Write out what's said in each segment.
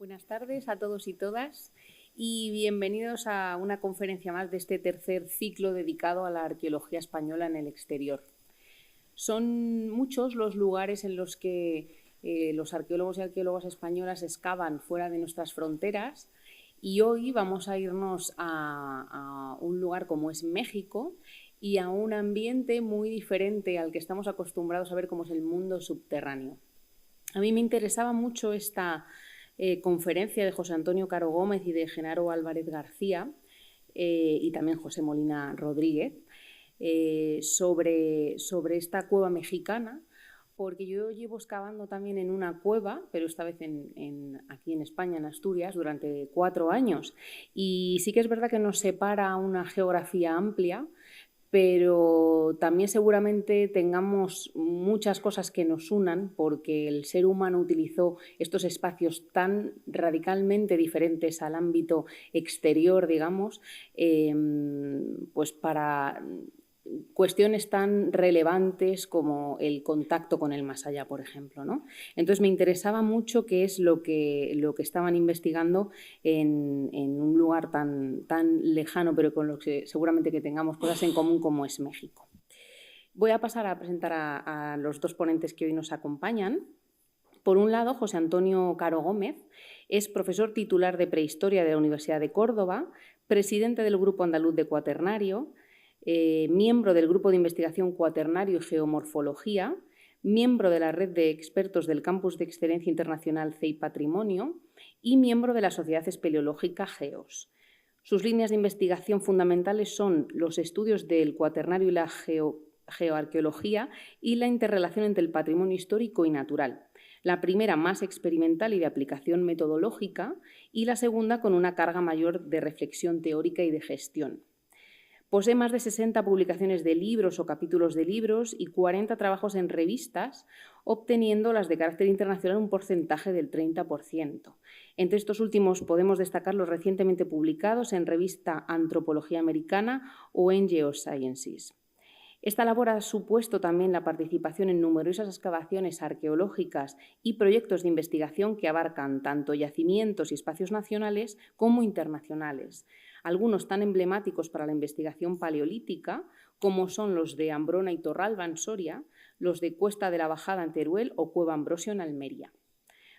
Buenas tardes a todos y todas y bienvenidos a una conferencia más de este tercer ciclo dedicado a la arqueología española en el exterior. Son muchos los lugares en los que los arqueólogos y arqueólogas españolas excavan fuera de nuestras fronteras y hoy vamos a irnos a un lugar como es México y a un ambiente muy diferente al que estamos acostumbrados a ver como es el mundo subterráneo. A mí me interesaba mucho esta conferencia de José Antonio Caro Gómez y de Genaro Álvarez García y también José Molina Rodríguez sobre esta cueva mexicana, porque yo llevo excavando también en una cueva, pero esta vez aquí en España, en Asturias, durante 4 años. Y sí que es verdad que nos separa una geografía amplia, pero también seguramente tengamos muchas cosas que nos unan porque el ser humano utilizó estos espacios tan radicalmente diferentes al ámbito exterior, digamos, pues para cuestiones tan relevantes como el contacto con el más allá, por ejemplo, ¿no? Entonces me interesaba mucho qué es lo que estaban investigando en un lugar tan lejano, pero con lo que seguramente que tengamos cosas en común como es México. Voy a pasar a presentar a los dos ponentes que hoy nos acompañan. Por un lado, José Antonio Caro Gómez es profesor titular de Prehistoria de la Universidad de Córdoba, presidente del Grupo Andaluz de Cuaternario, miembro del Grupo de Investigación Cuaternario y Geomorfología, miembro de la Red de Expertos del Campus de Excelencia Internacional CEI Patrimonio y miembro de la Sociedad Espeleológica GEOS. Sus líneas de investigación fundamentales son los estudios del Cuaternario y la geoarqueología y la interrelación entre el patrimonio histórico y natural. La primera más experimental y de aplicación metodológica y la segunda con una carga mayor de reflexión teórica y de gestión. Posee más de 60 publicaciones de libros o capítulos de libros y 40 trabajos en revistas, obteniendo las de carácter internacional un porcentaje del 30%. Entre estos últimos podemos destacar los recientemente publicados en revista Antropología Americana o en Geosciences. Esta labor ha supuesto también la participación en numerosas excavaciones arqueológicas y proyectos de investigación que abarcan tanto yacimientos y espacios nacionales como internacionales. Algunos tan emblemáticos para la investigación paleolítica como son los de Ambrona y Torralba en Soria, los de Cuesta de la Bajada en Teruel o Cueva Ambrosio en Almería.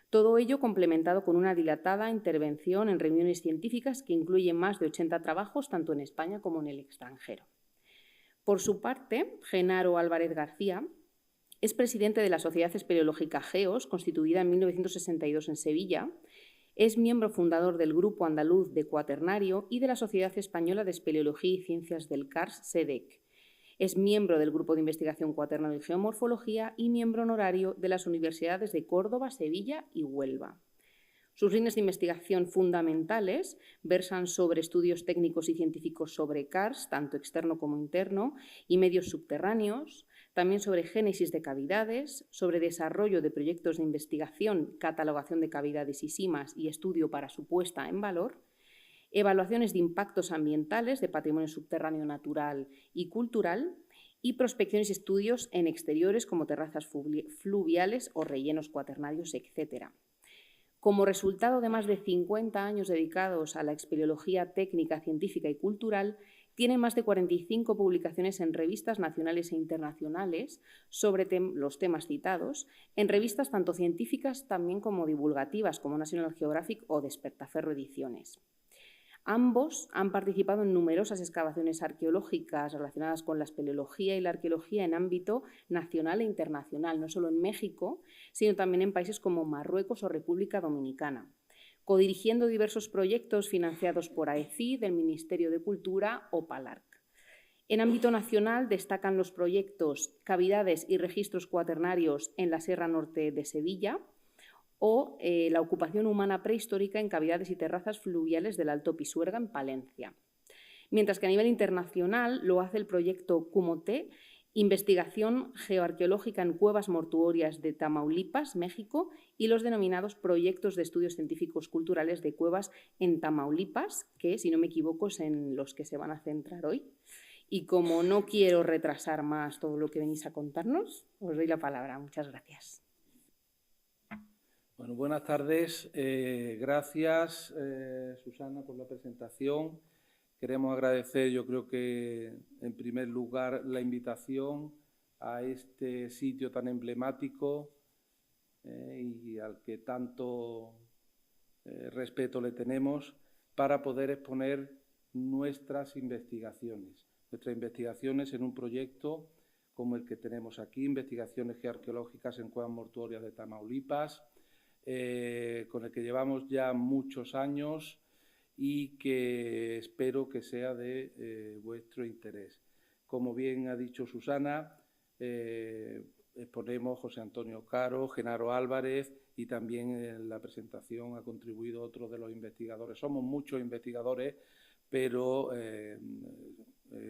Todo ello complementado con una dilatada intervención en reuniones científicas que incluyen más de 80 trabajos tanto en España como en el extranjero. Por su parte, Genaro Álvarez García es presidente de la Sociedad Espeleológica GEOS, constituida en 1962 en Sevilla. Es miembro fundador del Grupo Andaluz de Cuaternario y de la Sociedad Española de Espeleología y Ciencias del CARS, SEDEC. Es miembro del Grupo de Investigación Cuaternario y Geomorfología y miembro honorario de las universidades de Córdoba, Sevilla y Huelva. Sus líneas de investigación fundamentales versan sobre estudios técnicos y científicos sobre CARS, tanto externo como interno, y medios subterráneos, también sobre génesis de cavidades, sobre desarrollo de proyectos de investigación, catalogación de cavidades y simas y estudio para su puesta en valor, evaluaciones de impactos ambientales de patrimonio subterráneo natural y cultural, y prospecciones y estudios en exteriores como terrazas fluviales o rellenos cuaternarios, etc. Como resultado de más de 50 años dedicados a la espeleología técnica, científica y cultural, tiene más de 45 publicaciones en revistas nacionales e internacionales sobre los temas citados, en revistas tanto científicas también como divulgativas, como National Geographic o Despertaferro Ediciones. Ambos han participado en numerosas excavaciones arqueológicas relacionadas con la espeleología y la arqueología en ámbito nacional e internacional, no solo en México, sino también en países como Marruecos o República Dominicana, codirigiendo diversos proyectos financiados por AECI, del Ministerio de Cultura o PALARC. En ámbito nacional destacan los proyectos Cavidades y Registros Cuaternarios en la Sierra Norte de Sevilla, o la ocupación humana prehistórica en cavidades y terrazas fluviales del Alto Pisuerga en Palencia. Mientras que a nivel internacional lo hace el proyecto CUMOTE, investigación geoarqueológica en cuevas mortuorias de Tamaulipas, México, y los denominados proyectos de estudios científicos culturales de cuevas en Tamaulipas, que, si no me equivoco, es en los que se van a centrar hoy. Y como no quiero retrasar más todo lo que venís a contarnos, os doy la palabra. Muchas gracias. Bueno, buenas tardes. Gracias, Susana, por la presentación. Queremos agradecer, yo creo que, en primer lugar, la invitación a este sitio tan emblemático y al que tanto respeto le tenemos para poder exponer nuestras investigaciones en un proyecto como el que tenemos aquí, Investigaciones Geoarqueológicas en Cuevas Mortuorias de Tamaulipas, con el que llevamos ya muchos años y que espero que sea de vuestro interés. Como bien ha dicho Susana, exponemos José Antonio Caro, Genaro Álvarez, y también en la presentación ha contribuido otro de los investigadores. Somos muchos investigadores, pero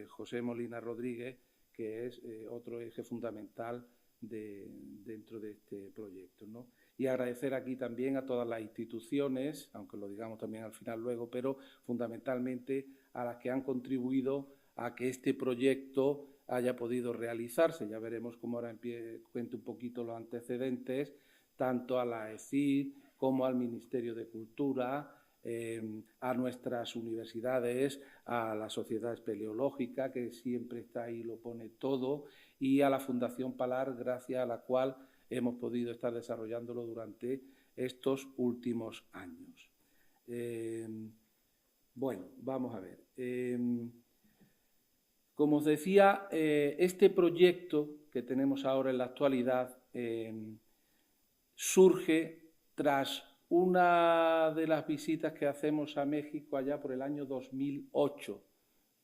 José Molina Rodríguez, que es otro eje fundamental dentro de este proyecto, ¿no? Y agradecer aquí también a todas las instituciones, aunque lo digamos también al final luego, pero fundamentalmente a las que han contribuido a que este proyecto haya podido realizarse. Ya veremos cómo ahora cuento un poquito los antecedentes, tanto a la ECID como al Ministerio de Cultura, a nuestras universidades, a la Sociedad Espeleológica, que siempre está ahí, lo pone todo, y a la Fundación Palar, gracias a la cual hemos podido estar desarrollándolo durante estos últimos años. Bueno, vamos a ver. Como os decía, este proyecto que tenemos ahora en la actualidad surge tras una de las visitas que hacemos a México allá por el año 2008,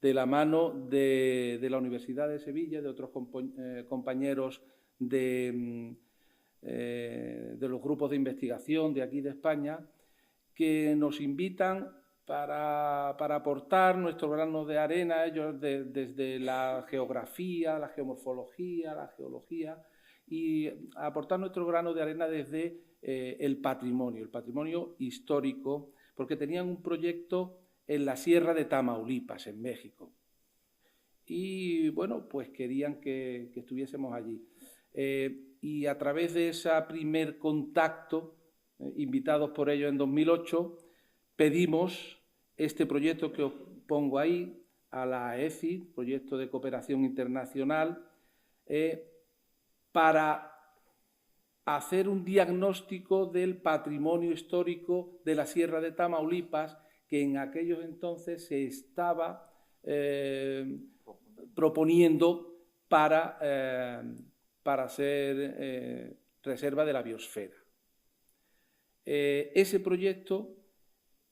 de la mano de la Universidad de Sevilla, de otros compañeros de los grupos de investigación de aquí de España, que nos invitan para aportar nuestro grano de arena, ellos desde la geografía, la geomorfología, la geología, y aportar nuestro grano de arena desde el patrimonio histórico, porque tenían un proyecto en la Sierra de Tamaulipas, en México. Y, bueno, pues querían que estuviésemos allí. Y a través de ese primer contacto, invitados por ellos en 2008, pedimos este proyecto que os pongo ahí, a la ECI, Proyecto de Cooperación Internacional, para hacer un diagnóstico del patrimonio histórico de la Sierra de Tamaulipas, que en aquellos entonces se estaba proponiendo para ser reserva de la biosfera. Ese proyecto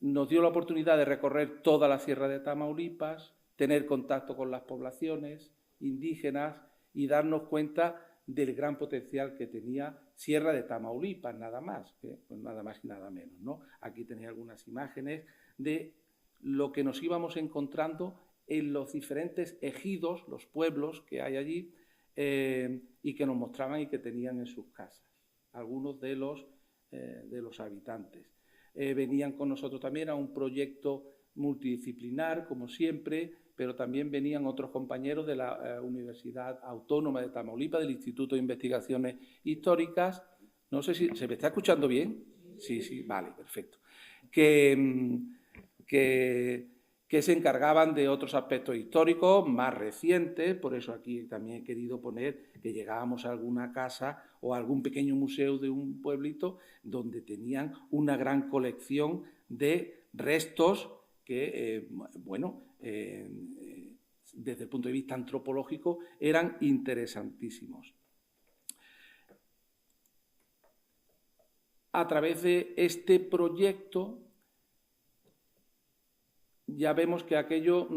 nos dio la oportunidad de recorrer toda la Sierra de Tamaulipas, tener contacto con las poblaciones indígenas y darnos cuenta del gran potencial que tenía Sierra de Tamaulipas, nada más, pues nada más y nada menos, ¿no? Aquí tenéis algunas imágenes de lo que nos íbamos encontrando en los diferentes ejidos, los pueblos que hay allí, y que nos mostraban y que tenían en sus casas, algunos de los habitantes. Venían con nosotros también a un proyecto multidisciplinar, como siempre, pero también venían otros compañeros de la Universidad Autónoma de Tamaulipas, del Instituto de Investigaciones Históricas. No sé si se me está escuchando bien. Sí, vale, perfecto. Que se encargaban de otros aspectos históricos más recientes, por eso aquí también he querido poner que llegábamos a alguna casa o a algún pequeño museo de un pueblito donde tenían una gran colección de restos que, desde el punto de vista antropológico, eran interesantísimos. A través de este proyecto ya vemos que aquello,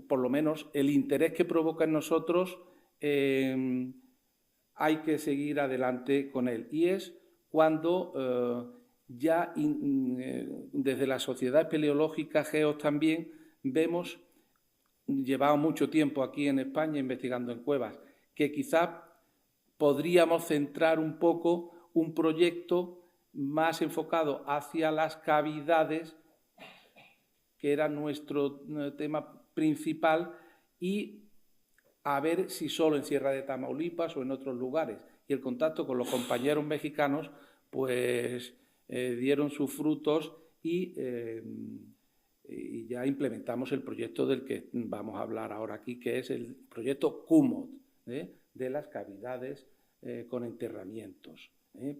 por lo menos el interés que provoca en nosotros, hay que seguir adelante con él. Y es cuando ya desde la Sociedad Espeleológica, GEOS también, vemos, llevamos mucho tiempo aquí en España investigando en cuevas, que quizás podríamos centrar un poco un proyecto más enfocado hacia las cavidades, que era nuestro tema principal, y a ver si solo en Sierra de Tamaulipas o en otros lugares. Y el contacto con los compañeros mexicanos pues dieron sus frutos y ya implementamos el proyecto del que vamos a hablar ahora aquí, que es el proyecto CUMOT, de las cavidades con enterramientos,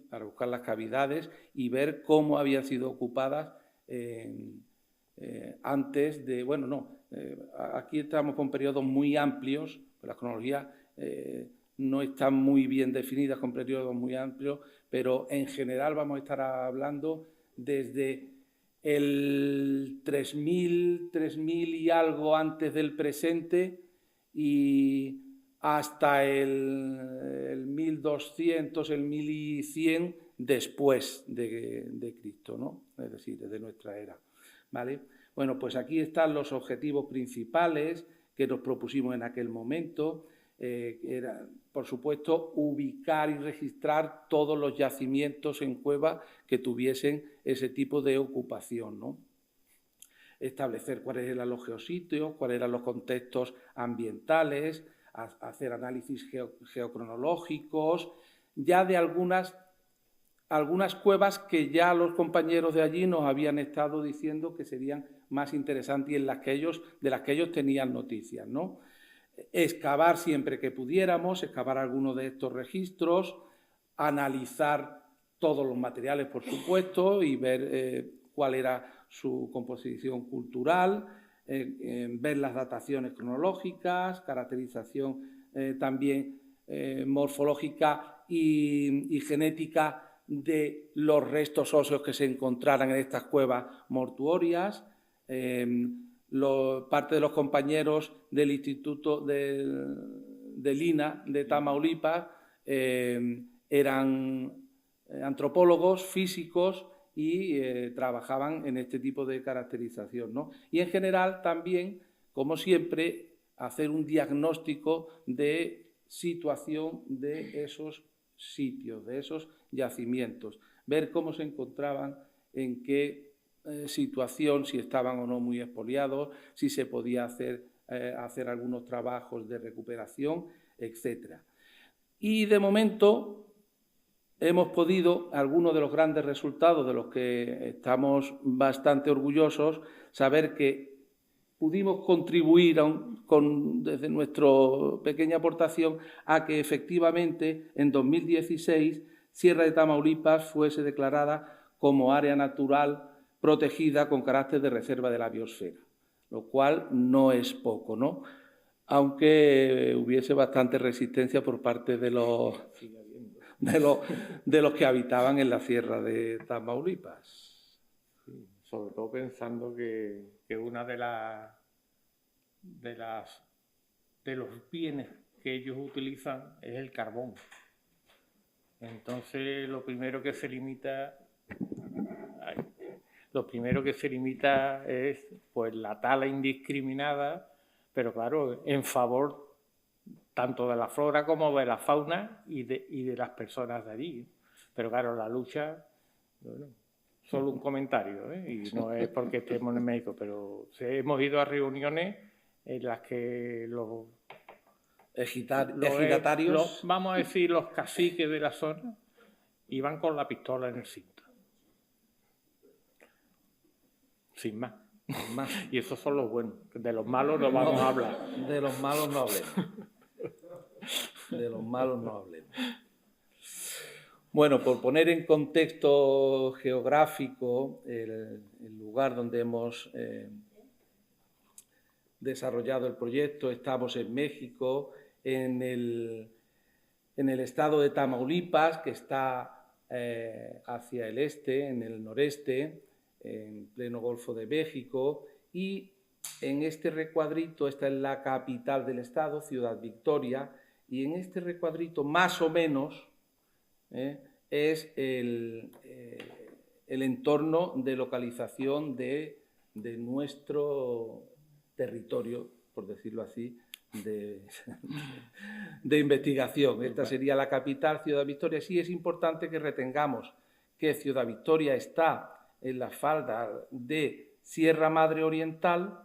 para buscar las cavidades y ver cómo habían sido ocupadas antes de... Bueno, no, aquí estamos con periodos muy amplios, las cronologías no están muy bien definidas con periodos muy amplios, pero en general vamos a estar hablando desde el 3000 y algo antes del presente y hasta el 1200, el 1100 después de Cristo, ¿no? Es decir, desde nuestra era, ¿vale? Bueno, pues aquí están los objetivos principales que nos propusimos en aquel momento. Era, por supuesto, ubicar y registrar todos los yacimientos en cueva que tuviesen ese tipo de ocupación, ¿no? Establecer cuáles eran los geositios, cuáles eran los contextos ambientales, hacer análisis geocronológicos, ya de algunas cuevas que ya los compañeros de allí nos habían estado diciendo que serían más interesantes y de las que ellos tenían noticias, ¿no? Excavar siempre que pudiéramos, excavar algunos de estos registros, analizar todos los materiales, por supuesto, y ver cuál era su composición cultural, ver las dataciones cronológicas, caracterización también morfológica y genética de los restos óseos que se encontraran en estas cuevas mortuorias. Parte de los compañeros del Instituto de Lina de Tamaulipas eran antropólogos, físicos y trabajaban en este tipo de caracterización, ¿no? Y en general también, como siempre, hacer un diagnóstico de situación de esos sitios, de esos yacimientos, ver cómo se encontraban, en qué situación, si estaban o no muy expoliados, si se podía hacer algunos trabajos de recuperación, etc. Y de momento hemos podido, algunos de los grandes resultados de los que estamos bastante orgullosos, saber que pudimos contribuir desde nuestra pequeña aportación a que efectivamente en 2016 Sierra de Tamaulipas fuese declarada como área natural protegida con carácter de reserva de la biosfera, lo cual no es poco, ¿no? Aunque hubiese bastante resistencia por parte de los que habitaban en la Sierra de Tamaulipas. Sí, sobre todo pensando que una de los bienes que ellos utilizan es el carbón. Entonces, lo primero que se limita es pues la tala indiscriminada, pero claro, en favor tanto de la flora como de la fauna y de las personas de allí. Pero claro, la lucha, bueno, solo un comentario, y no es porque estemos en México, pero hemos ido a reuniones en las que los ejidatarios, vamos a decir los caciques de la zona, iban con la pistola en el cinto. Sin más. Y esos son los buenos. De los malos no vamos a hablar. De los malos no hablemos. De los malos no hablemos. Bueno, por poner en contexto geográfico el lugar donde hemos desarrollado el proyecto, estamos en México, en el estado de Tamaulipas, que está hacia el este, en el noreste, en pleno Golfo de México, y en este recuadrito, esta es la capital del estado, Ciudad Victoria, y en este recuadrito más o menos es el entorno de localización de nuestro territorio, por decirlo así, de investigación. Esta sería la capital, Ciudad Victoria. Sí es importante que retengamos que Ciudad Victoria está en la falda de Sierra Madre Oriental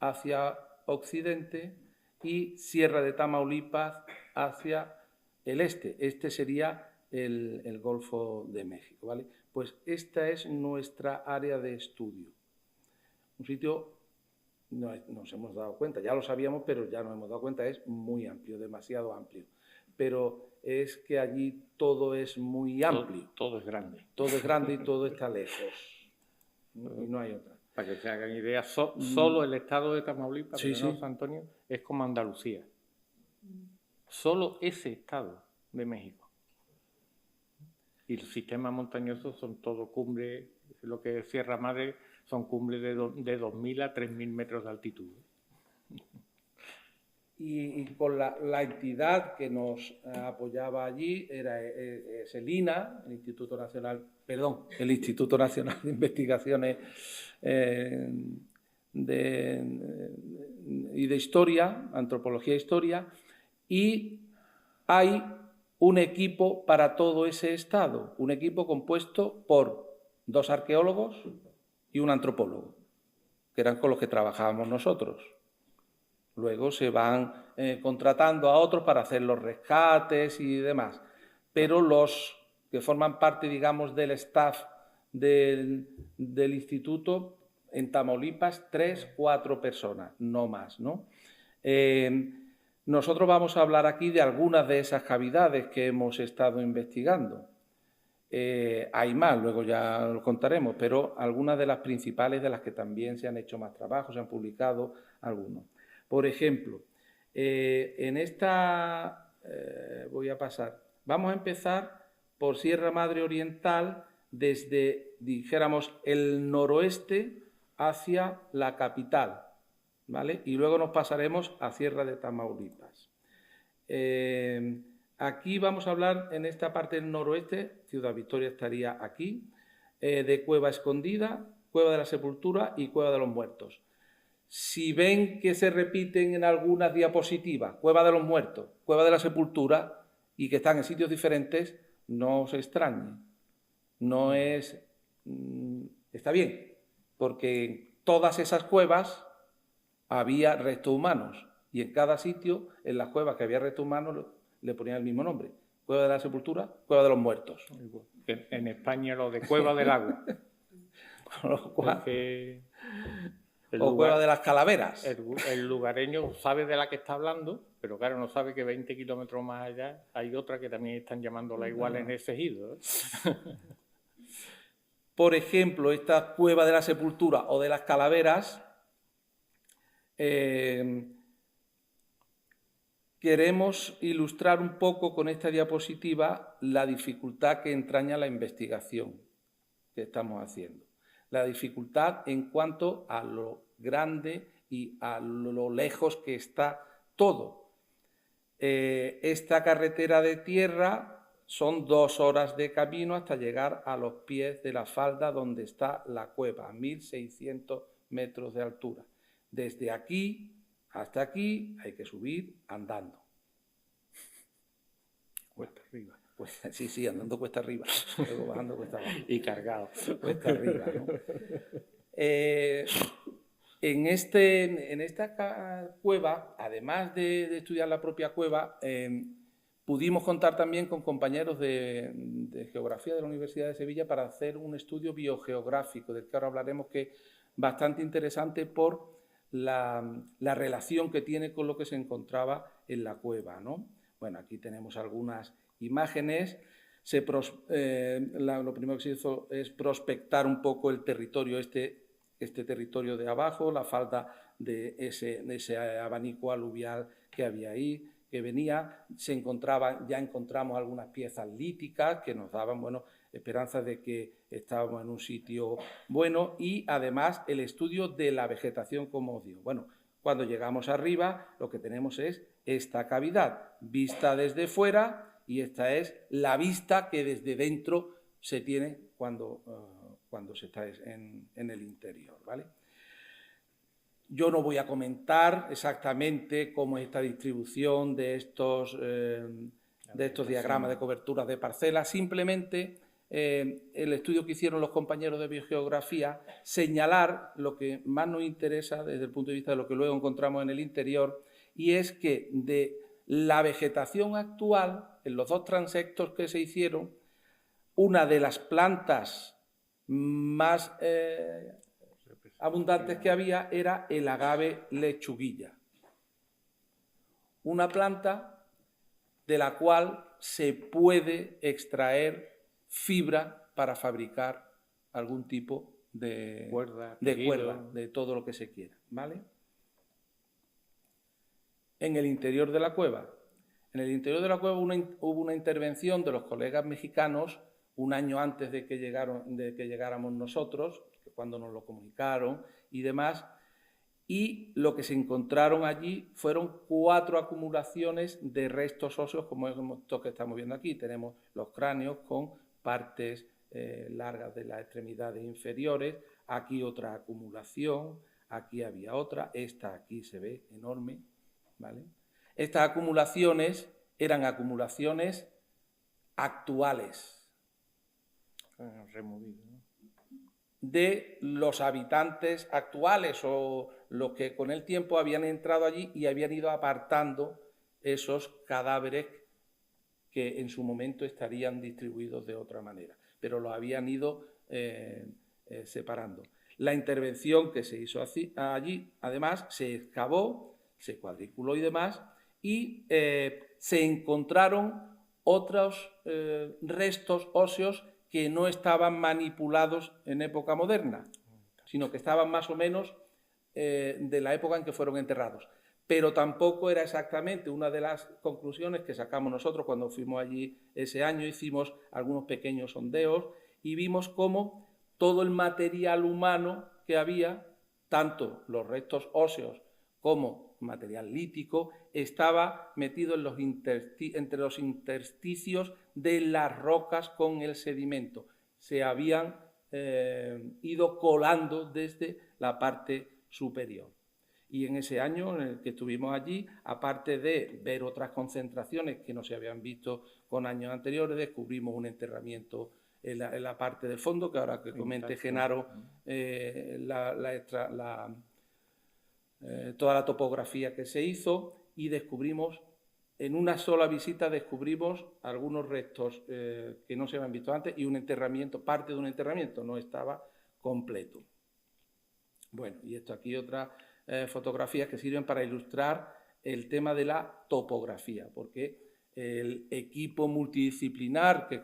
hacia occidente y Sierra de Tamaulipas hacia el este. Este sería el Golfo de México, ¿vale? Pues esta es nuestra área de estudio. Un sitio, nos hemos dado cuenta, ya lo sabíamos, pero ya nos hemos dado cuenta, es muy amplio, demasiado amplio. Pero es que allí todo es muy amplio. Todo es grande. Todo es grande y todo está lejos. Y no hay otra. Para que se hagan idea, solo el estado de Tamaulipas, Sí, sí. San Antonio, es como Andalucía. Solo ese estado de México. Y los sistemas montañosos son todo cumbres, lo que es Sierra Madre, son cumbres de 2.000 a 3.000 metros de altitud. Y con la entidad que nos apoyaba allí era el INAH, el Instituto Nacional de Investigaciones y de Historia, Antropología e Historia, y hay un equipo para todo ese estado, un equipo compuesto por 2 arqueólogos y un antropólogo, que eran con los que trabajábamos nosotros. Luego se van contratando a otros para hacer los rescates y demás. Pero los que forman parte, digamos, del staff del instituto, en Tamaulipas, 3, 4 personas, no más, ¿no? Nosotros vamos a hablar aquí de algunas de esas cavidades que hemos estado investigando. Hay más, luego ya lo contaremos, pero algunas de las principales de las que también se han hecho más trabajos, se han publicado algunos. Por ejemplo, en esta, voy a pasar, vamos a empezar por Sierra Madre Oriental desde, dijéramos, el noroeste hacia la capital, ¿vale? Y luego nos pasaremos a Sierra de Tamaulipas. Aquí vamos a hablar, en esta parte del noroeste, Ciudad Victoria estaría aquí, de Cueva Escondida, Cueva de la Sepultura y Cueva de los Muertos. Si ven que se repiten en algunas diapositivas, Cueva de los Muertos, Cueva de la Sepultura, y que están en sitios diferentes, no os extrañe. No es... está bien, porque en todas esas cuevas había restos humanos, y en cada sitio, en las cuevas que había restos humanos, le ponían el mismo nombre. Cueva de la Sepultura, Cueva de los Muertos. En España lo de Cueva del Agua. O Cueva de las Calaveras. El lugareño sabe de la que está hablando, pero claro, no sabe que 20 kilómetros más allá hay otra que también están llamándola igual en ese ejido. Por ejemplo, esta Cueva de la Sepultura o de las Calaveras, queremos ilustrar un poco con esta diapositiva la dificultad que entraña la investigación que estamos haciendo. La dificultad en cuanto a lo grande y a lo lejos que está todo. Esta carretera de tierra son 2 horas de camino hasta llegar a los pies de la falda donde está la cueva, a 1.600 metros de altura. Desde aquí hasta aquí hay que subir andando. Cuesta arriba. Pues, sí, andando cuesta arriba, luego bajando cuesta abajo. Y cargado. Cuesta arriba, ¿no? En esta cueva, además de estudiar la propia cueva, pudimos contar también con compañeros de geografía de la Universidad de Sevilla para hacer un estudio biogeográfico, del que ahora hablaremos, que es bastante interesante por la relación que tiene con lo que se encontraba en la cueva, ¿no? Bueno, aquí tenemos algunas imágenes. Lo primero que se hizo es prospectar un poco el territorio, este territorio de abajo, la falda de ese abanico aluvial que había ahí, que venía. Ya encontramos algunas piezas líticas que nos daban, bueno, esperanzas de que estábamos en un sitio bueno, y además el estudio de la vegetación, como os digo. Bueno, cuando llegamos arriba, lo que tenemos es esta cavidad vista desde fuera, y esta es la vista que desde dentro se tiene cuando se está en el interior, ¿vale? Yo no voy a comentar exactamente cómo es esta distribución de estos diagramas de coberturas de parcelas, simplemente el estudio que hicieron los compañeros de biogeografía, señalar lo que más nos interesa desde el punto de vista de lo que luego encontramos en el interior, y es que de la vegetación actual, en los 2 transectos que se hicieron, una de las plantas más abundantes que había era el agave lechuguilla. Una planta de la cual se puede extraer fibra para fabricar algún tipo de cuerda, de todo lo que se quiera, ¿vale? En el interior de la cueva. En el interior de la cueva hubo una intervención de los colegas mexicanos un año antes de que llegáramos nosotros, cuando nos lo comunicaron y demás, y lo que se encontraron allí fueron 4 acumulaciones de restos óseos, como esto que estamos viendo aquí. Tenemos los cráneos con partes largas de las extremidades inferiores, aquí otra acumulación, aquí había otra, esta aquí se ve enorme, ¿vale? Estas acumulaciones eran acumulaciones actuales, removido, ¿no?, de los habitantes actuales o los que con el tiempo habían entrado allí y habían ido apartando esos cadáveres que en su momento estarían distribuidos de otra manera, pero los habían ido separando. La intervención que se hizo allí, además, se excavó, se cuadriculó y demás, y se encontraron otros restos óseos que no estaban manipulados en época moderna, sino que estaban más o menos de la época en que fueron enterrados. Pero tampoco era exactamente una de las conclusiones que sacamos nosotros cuando fuimos allí ese año. Hicimos algunos pequeños sondeos y vimos cómo todo el material humano que había, tanto los restos óseos como material lítico, estaba metido en entre los intersticios de las rocas con el sedimento. Se habían ido colando desde la parte superior. Y en ese año en el que estuvimos allí, aparte de ver otras concentraciones que no se habían visto con años anteriores, descubrimos un enterramiento en la parte del fondo, que ahora que comente Genaro, toda la topografía que se hizo, y descubrimos, en una sola visita descubrimos algunos restos que no se habían visto antes y un enterramiento, parte de un enterramiento, no estaba completo. Bueno, y esto aquí otras fotografías que sirven para ilustrar el tema de la topografía, porque el equipo multidisciplinar que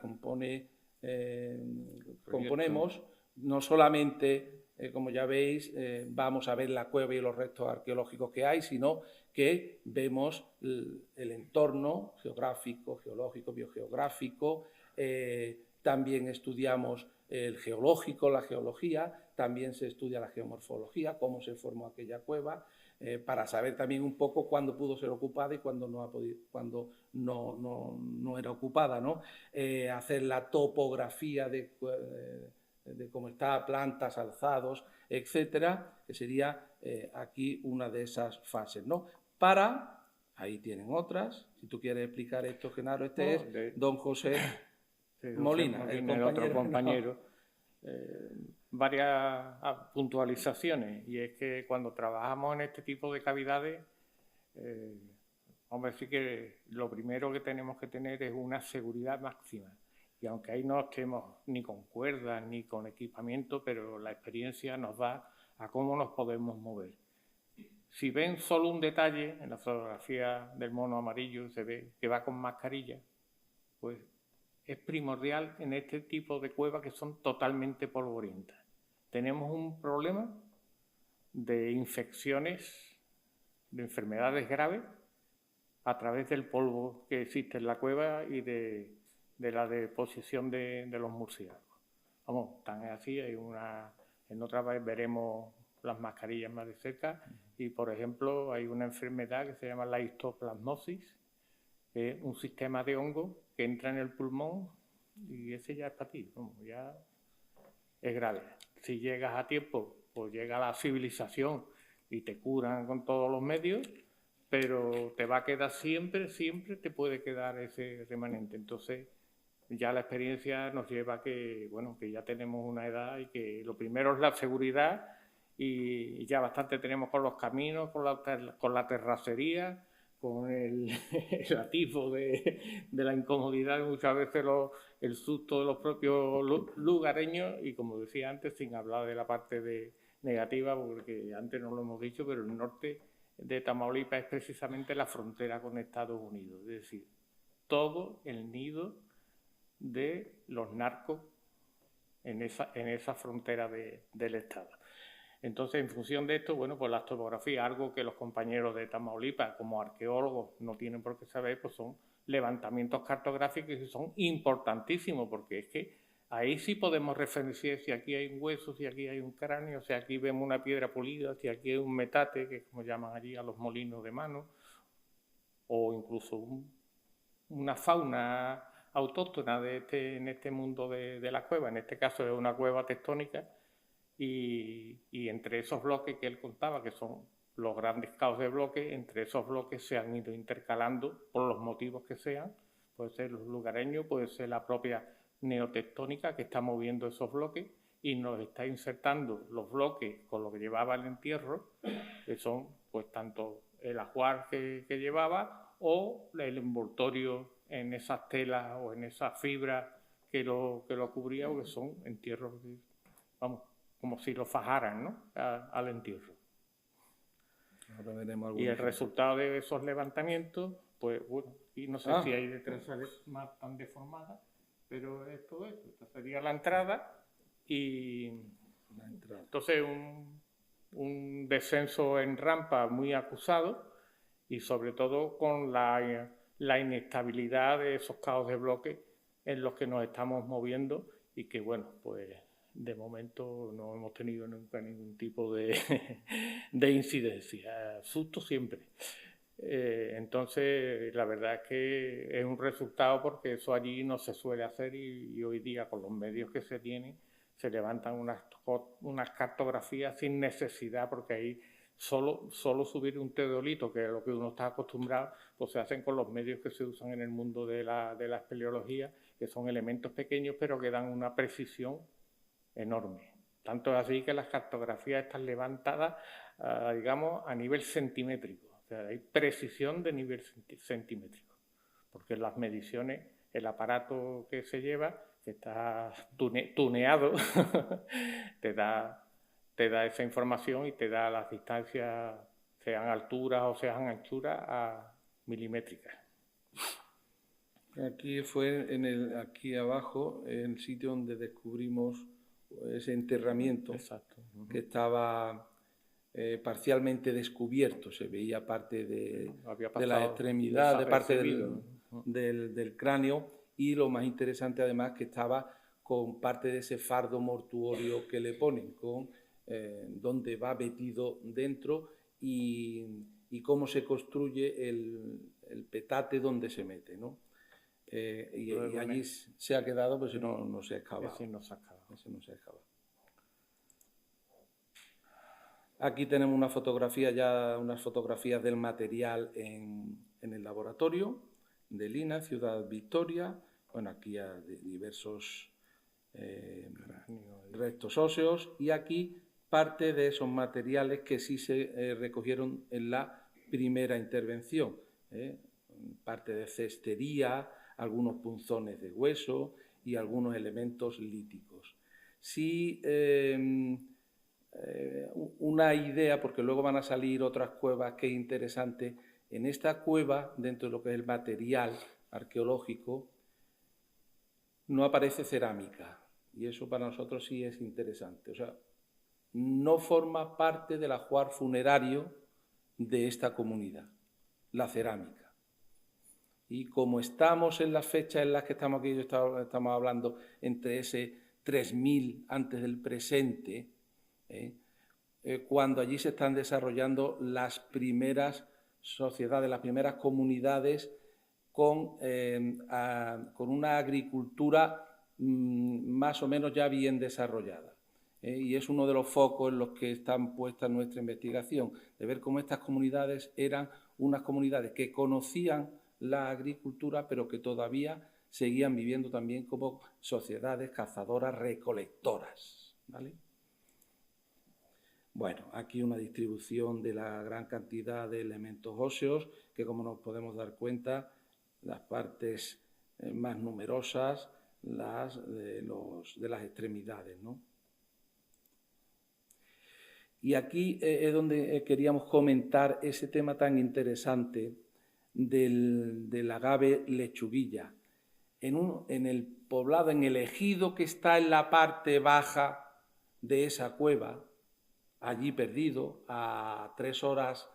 componemos, no solamente, como ya veis, vamos a ver la cueva y los restos arqueológicos que hay, sino que vemos el entorno geográfico, geológico, biogeográfico, también estudiamos el geológico, la geología, también se estudia la geomorfología, cómo se formó aquella cueva, para saber también un poco cuándo pudo ser ocupada y cuándo no era ocupada, ¿no? Hacer la topografía de cómo está, plantas, alzados, etcétera, que sería aquí una de esas fases, ¿no? Ahí tienen otras, si tú quieres explicar esto, Genaro, es don José Molina, el otro compañero. Varias puntualizaciones, y es que cuando trabajamos en este tipo de cavidades, hombre, sí que lo primero que tenemos que tener es una seguridad máxima, y aunque ahí no estemos ni con cuerdas ni con equipamiento, pero la experiencia nos da a cómo nos podemos mover. Si ven solo un detalle, en la fotografía del mono amarillo se ve que va con mascarilla, pues es primordial en este tipo de cuevas que son totalmente polvorientas. Tenemos un problema de infecciones, de enfermedades graves, a través del polvo que existe en la cueva y de la deposición de los murciélagos. Vamos, tan así, en otra vez veremos las mascarillas más de cerca, y por ejemplo hay una enfermedad que se llama la histoplasmosis, que es un sistema de hongo que entra en el pulmón, y ese ya es para ti, ya es grave. Si llegas a tiempo, pues llega la civilización y te curan con todos los medios, pero te va a quedar siempre te puede quedar ese remanente. Entonces ya la experiencia nos lleva a que, bueno, que ya tenemos una edad y que lo primero es la seguridad, y ya bastante tenemos con los caminos, con la terracería, con el atisbo de la incomodidad, muchas veces el susto de los propios lugareños, y como decía antes, sin hablar de la parte negativa, porque antes no lo hemos dicho, pero el norte de Tamaulipas es precisamente la frontera con Estados Unidos, es decir, todo el nido de los narcos en esa frontera del Estado. Entonces, en función de esto, bueno, pues la topografía, algo que los compañeros de Tamaulipas, como arqueólogos, no tienen por qué saber, pues son levantamientos cartográficos y son importantísimos, porque es que ahí sí podemos referenciar si aquí hay un hueso, si aquí hay un cráneo, si aquí vemos una piedra pulida, si aquí hay un metate, que es como llaman allí a los molinos de mano, o incluso una fauna autóctona en este mundo de la cueva. En este caso es una cueva tectónica, y entre esos bloques que él contaba, que son los grandes caos de bloques, entre esos bloques se han ido intercalando por los motivos que sean, puede ser los lugareños, puede ser la propia neotectónica que está moviendo esos bloques y nos está insertando los bloques con lo que llevaba el entierro, que son pues tanto el ajuar que llevaba o el envoltorio en esas telas o en esas fibras que lo cubría, o que son entierros, vamos, como si lo fajaran, ¿no?, al entierro. Ahora veremos y el resultado de esos levantamientos, pues bueno, y no sé si hay detrás más tan deformadas, pero es todo esto. Esta sería la entrada y entonces un descenso en rampa muy acusado, y sobre todo con la inestabilidad de esos caos de bloque en los que nos estamos moviendo, y que bueno, pues de momento no hemos tenido nunca ningún tipo de incidencia, susto siempre. Entonces, la verdad es que es un resultado, porque eso allí no se suele hacer, y hoy día con los medios que se tienen se levantan unas cartografías sin necesidad, porque ahí solo subir un teodolito, que es lo que uno está acostumbrado, pues se hacen con los medios que se usan en el mundo de la espeleología, que son elementos pequeños pero que dan una precisión enorme. Tanto es así que las cartografías están levantadas, digamos, a nivel centimétrico. O sea, hay precisión de nivel centimétrico, porque las mediciones, el aparato que se lleva, que está tuneado, te da esa información y te da las distancias, sean alturas o sean anchuras, a milimétricas. Aquí fue aquí abajo, en el sitio donde descubrimos ese enterramiento. Exacto. Que estaba parcialmente descubierto, se veía parte de la extremidad, de parte del cráneo, y lo más interesante además que estaba con parte de ese fardo mortuorio que le ponen, con donde va metido dentro y cómo se construye el petate donde se mete, ¿no? Y allí se ha quedado, pues si no se ha excavado. Ese no se ha excavado. Aquí tenemos unas fotografías del material en el laboratorio de Lina, Ciudad Victoria. Bueno, aquí hay diversos restos óseos, y aquí parte de esos materiales que sí se recogieron en la primera intervención. Parte de cestería, algunos punzones de hueso y algunos elementos líticos. Sí, una idea, porque luego van a salir otras cuevas que es interesante. En esta cueva, dentro de lo que es el material arqueológico, no aparece cerámica, y eso para nosotros sí es interesante. O sea, no forma parte del ajuar funerario de esta comunidad, la cerámica. Y como estamos en las fechas en las que estamos aquí, estamos hablando entre ese 3000 antes del presente, cuando allí se están desarrollando las primeras sociedades, las primeras comunidades con una agricultura más o menos ya bien desarrollada. Y es uno de los focos en los que están puestas nuestra investigación, de ver cómo estas comunidades eran unas comunidades que conocían la agricultura, pero que todavía seguían viviendo también como sociedades cazadoras recolectoras, ¿vale? Bueno, aquí una distribución de la gran cantidad de elementos óseos, que como nos podemos dar cuenta, las partes más numerosas, las de las extremidades, ¿no? Y aquí es donde queríamos comentar ese tema tan interesante del agave lechuguilla. En el poblado, en el ejido que está en la parte baja de esa cueva, allí perdido, a 3 horas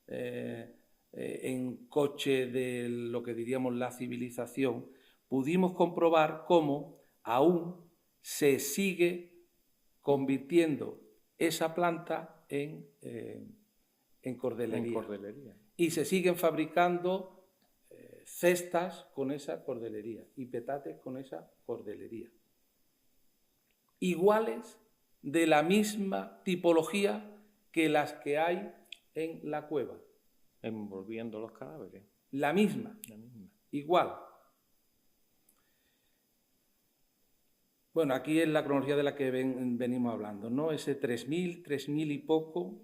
en coche de lo que diríamos la civilización, pudimos comprobar cómo aún se sigue convirtiendo esa planta en cordelería. En cordelería. Y se siguen fabricando cestas con esa cordelería y petates con esa cordelería. Iguales, de la misma tipología que las que hay en la cueva. Envolviendo los cadáveres. La misma. Igual. Bueno, aquí es la cronología de la que venimos hablando, ¿no? Ese 3000 y poco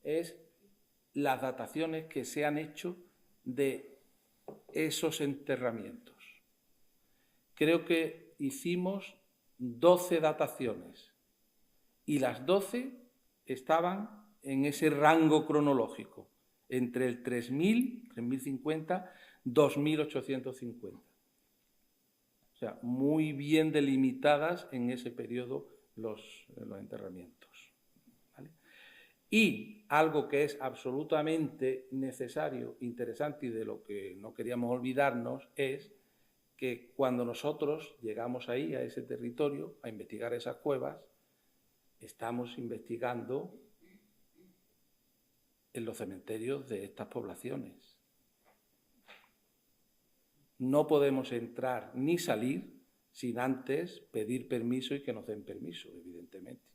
es las dataciones que se han hecho de esos enterramientos. Creo que hicimos 12 dataciones y las 12 estaban en ese rango cronológico, entre el 3000, 3050, 2850. O sea, muy bien delimitadas en ese periodo los enterramientos. ¿Vale? Y algo que es absolutamente necesario, interesante y de lo que no queríamos olvidarnos es que cuando nosotros llegamos ahí, a ese territorio, a investigar esas cuevas, estamos investigando en los cementerios de estas poblaciones. No podemos entrar ni salir sin antes pedir permiso y que nos den permiso, evidentemente.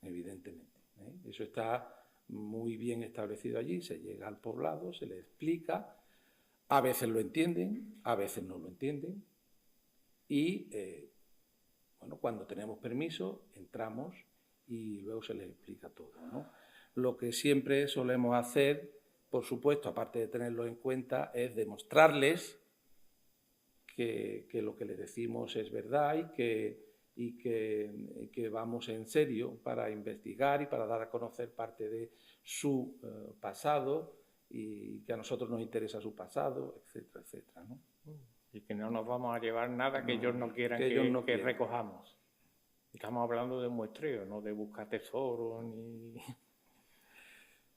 Evidentemente. Eso está muy bien establecido allí, se llega al poblado, se le explica, a veces lo entienden, a veces no lo entienden, y bueno, cuando tenemos permiso, entramos y luego se les explica todo, ¿no? Lo que siempre solemos hacer, por supuesto, aparte de tenerlo en cuenta, es demostrarles que lo que les decimos es verdad y que vamos en serio para investigar y para dar a conocer parte de su pasado y que a nosotros nos interesa su pasado, etcétera, etcétera, ¿no? Y que no nos vamos a llevar nada que ellos no quieran que recojamos. Estamos hablando de muestreo, no de buscar tesoros ni...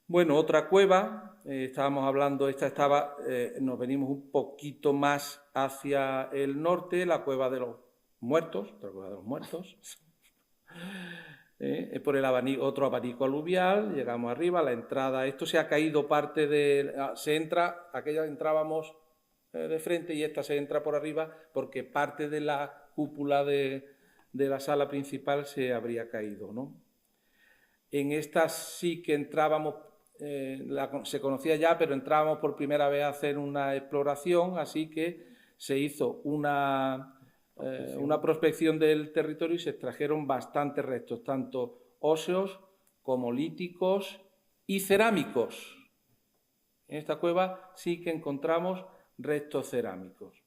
Bueno, otra cueva, estábamos hablando, nos venimos un poquito más hacia el norte, la cueva de los muertos, otra cueva de los muertos, por el abanico, otro abanico aluvial, llegamos arriba, la entrada, esto se ha caído parte de, se entra, aquella entrábamos de frente y esta se entra por arriba porque parte de la cúpula de la sala principal se habría caído, ¿no? En esta sí que entrábamos, se conocía ya, pero entrábamos por primera vez a hacer una exploración, así que se hizo una prospección del territorio y se extrajeron bastantes restos, tanto óseos como líticos y cerámicos. En esta cueva sí que encontramos restos cerámicos.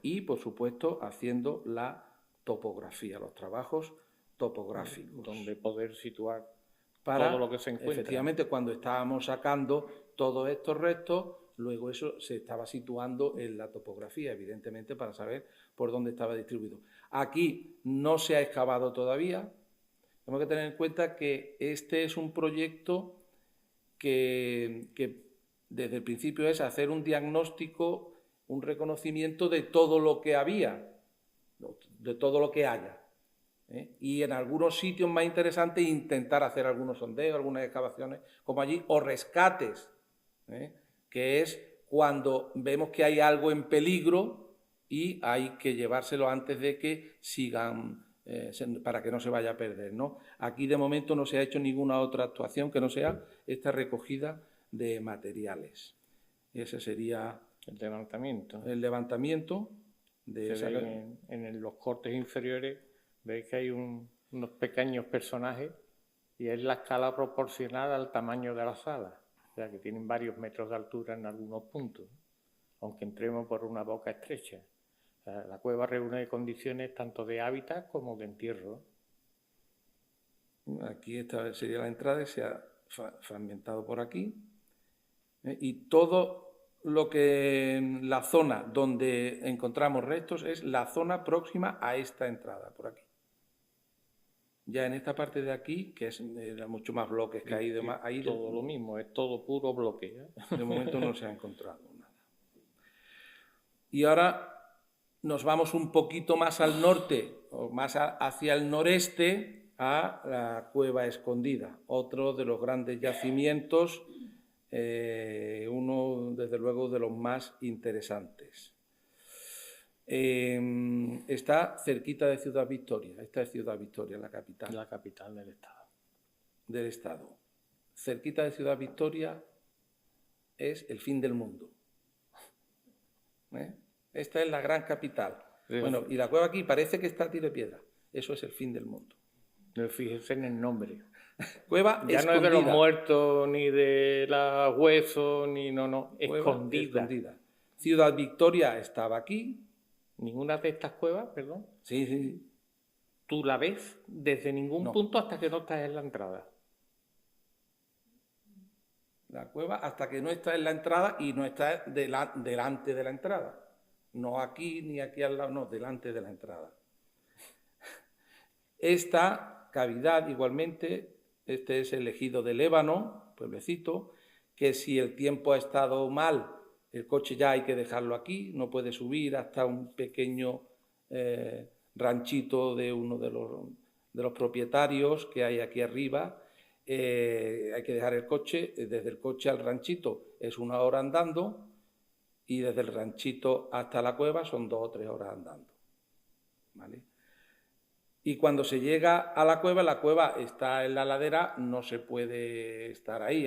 Y, por supuesto, haciendo la topografía, los trabajos topográficos. Donde poder situar todo lo que se encuentra. Efectivamente, cuando estábamos sacando todos estos restos, luego eso se estaba situando en la topografía, evidentemente, para saber por dónde estaba distribuido. Aquí no se ha excavado todavía. Tenemos que tener en cuenta que este es un proyecto que desde el principio es hacer un diagnóstico, un reconocimiento de todo lo que había, de todo lo que haya. Y en algunos sitios más interesantes intentar hacer algunos sondeos, algunas excavaciones como allí, o rescates, que es cuando vemos que hay algo en peligro y hay que llevárselo antes de que sigan, para que no se vaya a perder, ¿no? Aquí de momento no se ha hecho ninguna otra actuación que no sea esta recogida de materiales. Ese sería el levantamiento. El levantamiento Se ven en los cortes inferiores, veis que hay unos pequeños personajes y es la escala proporcional al tamaño de la sala. O sea, que tienen varios metros de altura en algunos puntos, aunque entremos por una boca estrecha. O sea, la cueva reúne condiciones tanto de hábitat como de entierro. Aquí esta sería la entrada, se ha fragmentado por aquí. Y todo lo que en la zona donde encontramos restos es la zona próxima a esta entrada, por aquí. Ya en esta parte de aquí, que era mucho más bloques que hay, ahí todo lo mismo, es todo puro bloque. De momento no se ha encontrado nada. Y ahora nos vamos un poquito más al norte, o más hacia el noreste, a la Cueva Escondida, otro de los grandes yacimientos, uno desde luego de los más interesantes. Está cerquita de Ciudad Victoria. Esta es Ciudad Victoria, la capital. La capital del estado. Del estado. Cerquita de Ciudad Victoria es el fin del mundo. Esta es la gran capital. Sí. Bueno, y la cueva aquí parece que está a tiro de piedra. Eso es el fin del mundo. Fíjense en el nombre. Cueva ya escondida. No es de los muertos, ni de los huesos, ni Cueva escondida. Ciudad Victoria estaba aquí. ¿Ninguna de estas cuevas, perdón? Sí. ¿Tú la ves desde ningún punto hasta que no estás en la entrada? La cueva hasta que no está en la entrada y no está delante de la entrada. No aquí ni aquí al lado, no, delante de la entrada. Esta cavidad igualmente, este es el ejido de Lébano, pueblecito, que si el tiempo ha estado mal, el coche ya hay que dejarlo aquí, no puede subir hasta un pequeño ranchito de uno de los propietarios que hay aquí arriba. Hay que dejar el coche, desde el coche al ranchito es 1 hora andando y desde el ranchito hasta la cueva son 2 o 3 horas andando. ¿Vale? Y cuando se llega a la cueva está en la ladera, no se puede estar ahí,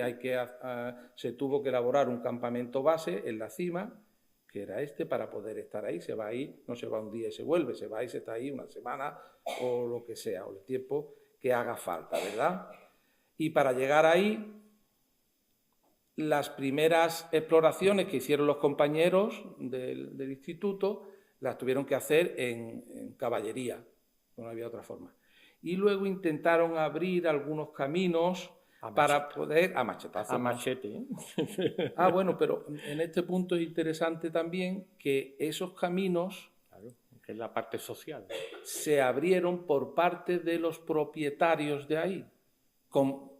se tuvo que elaborar un campamento base en la cima, que era para poder estar ahí. Se va ahí, no se va un día y se vuelve, se va y se está ahí 1 semana o lo que sea, o el tiempo que haga falta, ¿verdad? Y para llegar ahí, las primeras exploraciones que hicieron los compañeros del instituto las tuvieron que hacer en caballería, no había otra forma. Y luego intentaron abrir algunos caminos para poder... A machetazo. A machete. Bueno, pero en este punto es interesante también que esos caminos... Claro, que es la parte social. Se abrieron por parte de los propietarios de ahí,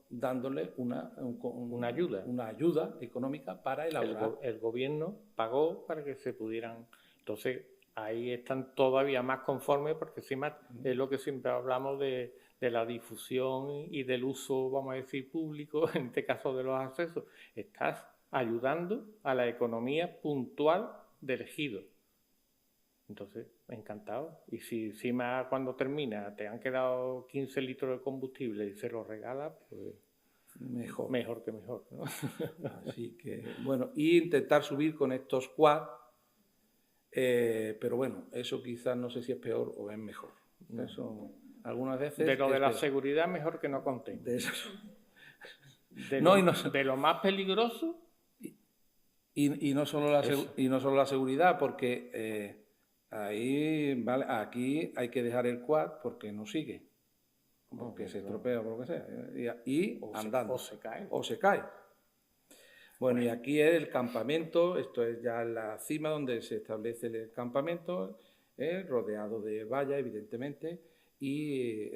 dándole una ayuda económica para elaborar. El gobierno pagó para que se pudieran... Entonces, ahí están todavía más conformes porque encima es lo que siempre hablamos de la difusión y del uso, vamos a decir, público, en este caso de los accesos. Estás ayudando a la economía puntual del ejido. Entonces, encantado. Y si encima cuando termina te han quedado 15 litros de combustible y se los regala, pues mejor que mejor, ¿no? Así que, bueno, y intentar subir con estos quad, pero bueno, eso quizás no sé si es peor o es mejor. Eso, algunas veces... De lo de la seguridad, mejor que no conté. De eso. De lo más peligroso. Y no solo la seguridad, porque... aquí hay que dejar el quad porque no sigue, porque se estropea o por lo que sea, y andando. O se cae. Bueno, y aquí es el campamento, esto es ya la cima donde se establece el campamento, rodeado de vallas, evidentemente, y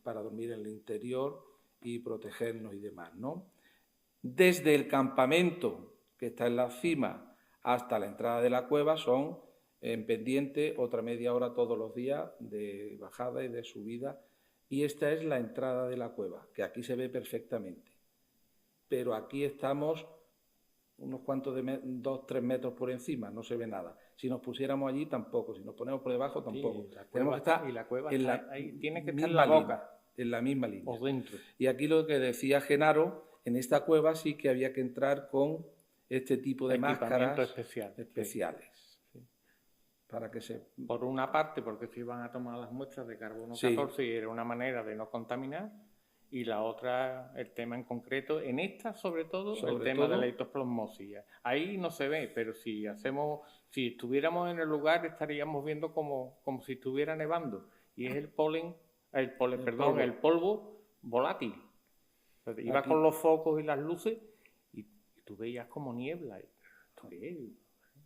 para dormir en el interior y protegernos y demás, ¿no? Desde el campamento, que está en la cima, hasta la entrada de la cueva son... en pendiente, otra media hora todos los días de bajada y de subida. Y esta es la entrada de la cueva, que aquí se ve perfectamente. Pero aquí estamos unos cuantos 2-3 metros por encima, no se ve nada. Si nos pusiéramos allí, tampoco. Si nos ponemos por debajo, tampoco. Sí, la cueva está ahí, tiene que estar en la boca. En la misma línea. O dentro. Y aquí lo que decía Genaro, en esta cueva sí que había que entrar con este tipo de máscaras especiales. Sí. para que se... Por una parte, porque se iban a tomar las muestras de carbono Sí. 14 y era una manera de no contaminar, y la otra, el tema en concreto, en esta sobre todo, el tema de la histoplasmosis. Ahí no se ve, pero si estuviéramos en el lugar estaríamos viendo como si estuviera nevando, y es el polvo volátil. Entonces, iba con los focos y las luces y tú veías como niebla.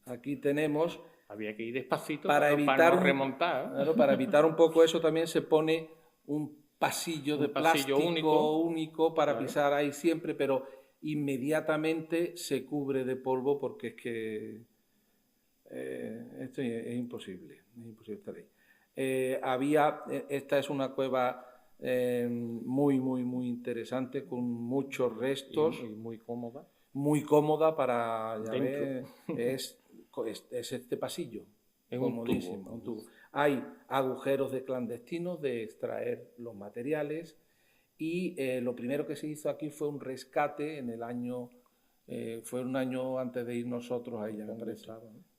Aquí tenemos... Había que ir despacito para no remontar. Claro, para evitar un poco eso también se pone un pasillo de plástico único para claro, pisar ahí siempre, pero inmediatamente se cubre de polvo porque es que esto es imposible estar ahí. Esta es una cueva muy interesante con muchos restos. Y muy cómoda. Muy cómoda para, ya ves, es este pasillo. Es comodísimo, un tubo. Hay agujeros de clandestinos de extraer los materiales y lo primero que se hizo aquí fue un rescate en el año, fue un año antes de ir nosotros ahí, ya me parece,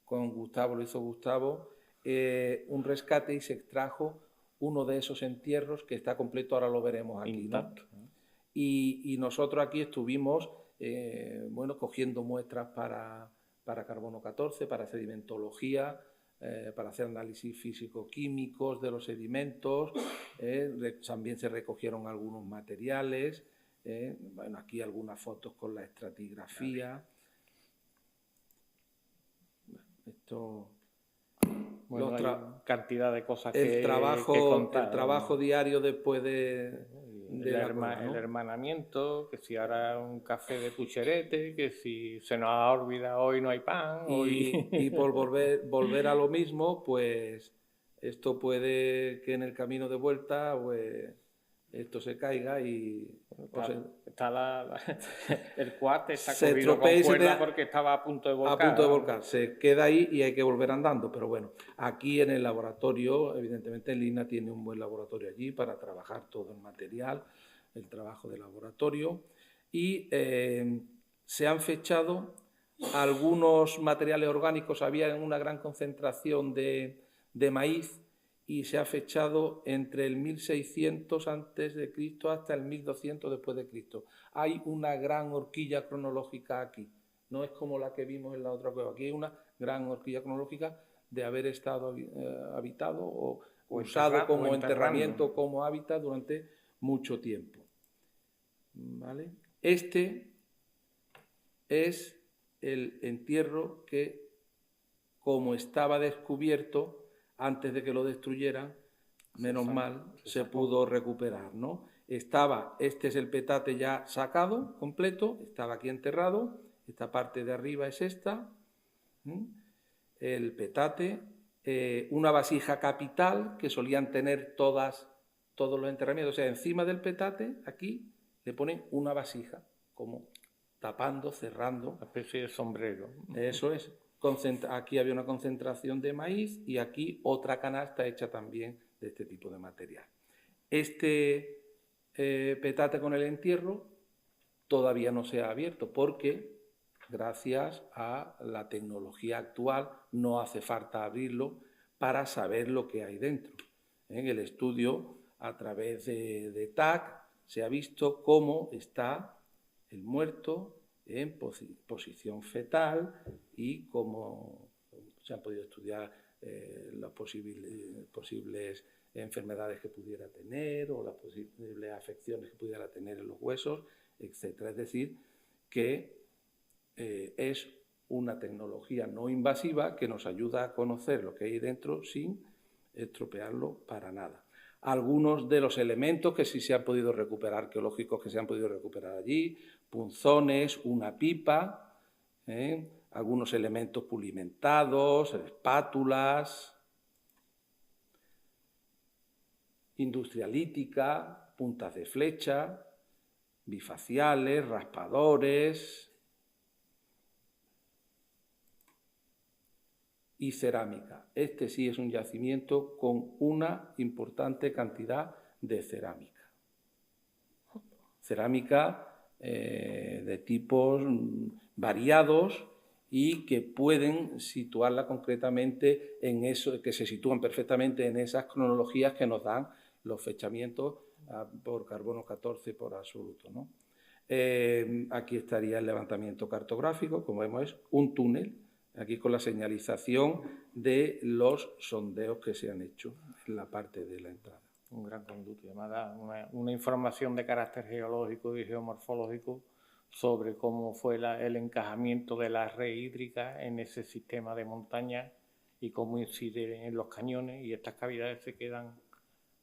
con Gustavo, lo hizo Gustavo, un rescate y se extrajo uno de esos entierros que está completo, ahora lo veremos aquí, ¿no? Y nosotros aquí estuvimos, cogiendo muestras para carbono 14, para sedimentología, para hacer análisis físico-químicos de los sedimentos, también se recogieron algunos materiales, aquí algunas fotos con la estratigrafía. Esto... Bueno, hay cantidad de cosas que contar. El trabajo diario después el hermanamiento, que si ahora un café de pucherete, que si se nos ha olvidado hoy no hay pan. Y por volver a lo mismo, pues esto puede que en el camino de vuelta pues esto se caiga y... el quad está cogido con cuerda porque estaba a punto de volcar. Se queda ahí y hay que volver andando, pero bueno, aquí en el laboratorio, evidentemente Lina tiene un buen laboratorio allí para trabajar todo el material, el trabajo de laboratorio, y se han fechado algunos materiales orgánicos. Había una gran concentración de maíz y se ha fechado entre el 1600 a.C. hasta el 1200 después de Cristo. Hay una gran horquilla cronológica aquí. No es como la que vimos en la otra cueva. Aquí hay una gran horquilla cronológica de haber estado habitado o usado como enterramiento, como hábitat durante mucho tiempo. ¿Vale? Este es el entierro que, como estaba descubierto, antes de que lo destruyeran, menos mal, se pudo recuperar, ¿no? Este es el petate ya sacado, completo, estaba aquí enterrado, esta parte de arriba es esta, el petate, una vasija capital que solían tener todos los enterramientos, o sea, encima del petate, aquí, le ponen una vasija, como tapando, cerrando. Una especie de sombrero. Eso es. Aquí había una concentración de maíz y aquí otra canasta hecha también de este tipo de material. Este petate con el entierro todavía no se ha abierto porque, gracias a la tecnología actual, no hace falta abrirlo para saber lo que hay dentro. En el estudio, a través de TAC, se ha visto cómo está el muerto en posición fetal y cómo se han podido estudiar las posibles enfermedades que pudiera tener o las posibles afecciones que pudiera tener en los huesos, etc. Es decir, que es una tecnología no invasiva que nos ayuda a conocer lo que hay dentro sin estropearlo para nada. Algunos de los elementos que sí se han podido recuperar, arqueológicos que se han podido recuperar allí, punzones, una pipa, algunos elementos pulimentados, espátulas, industria lítica, puntas de flecha, bifaciales, raspadores y cerámica. Este sí es un yacimiento con una importante cantidad de cerámica. Cerámica de tipos variados y que pueden situarla concretamente en eso, que se sitúan perfectamente en esas cronologías que nos dan los fechamientos por carbono 14 por absoluto, ¿no? Aquí estaría el levantamiento cartográfico, como vemos es un túnel, aquí con la señalización de los sondeos que se han hecho en la parte de la entrada. Un gran conducto, además da una información de carácter geológico y geomorfológico sobre cómo fue el encajamiento de la red hídrica en ese sistema de montaña y cómo incide en los cañones, y estas cavidades se quedan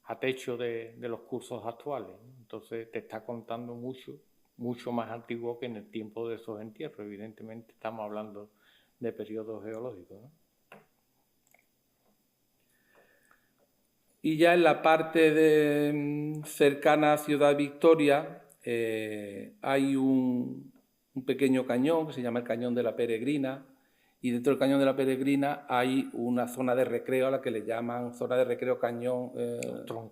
a techo de los cursos actuales. Entonces te está contando mucho más antiguo que en el tiempo de esos entierros. Evidentemente estamos hablando de periodos geológicos, ¿no? Y ya en la parte cercana a Ciudad Victoria hay un pequeño cañón que se llama el Cañón de la Peregrina, y dentro del Cañón de la Peregrina hay una zona de recreo a la que le llaman zona de recreo Cañón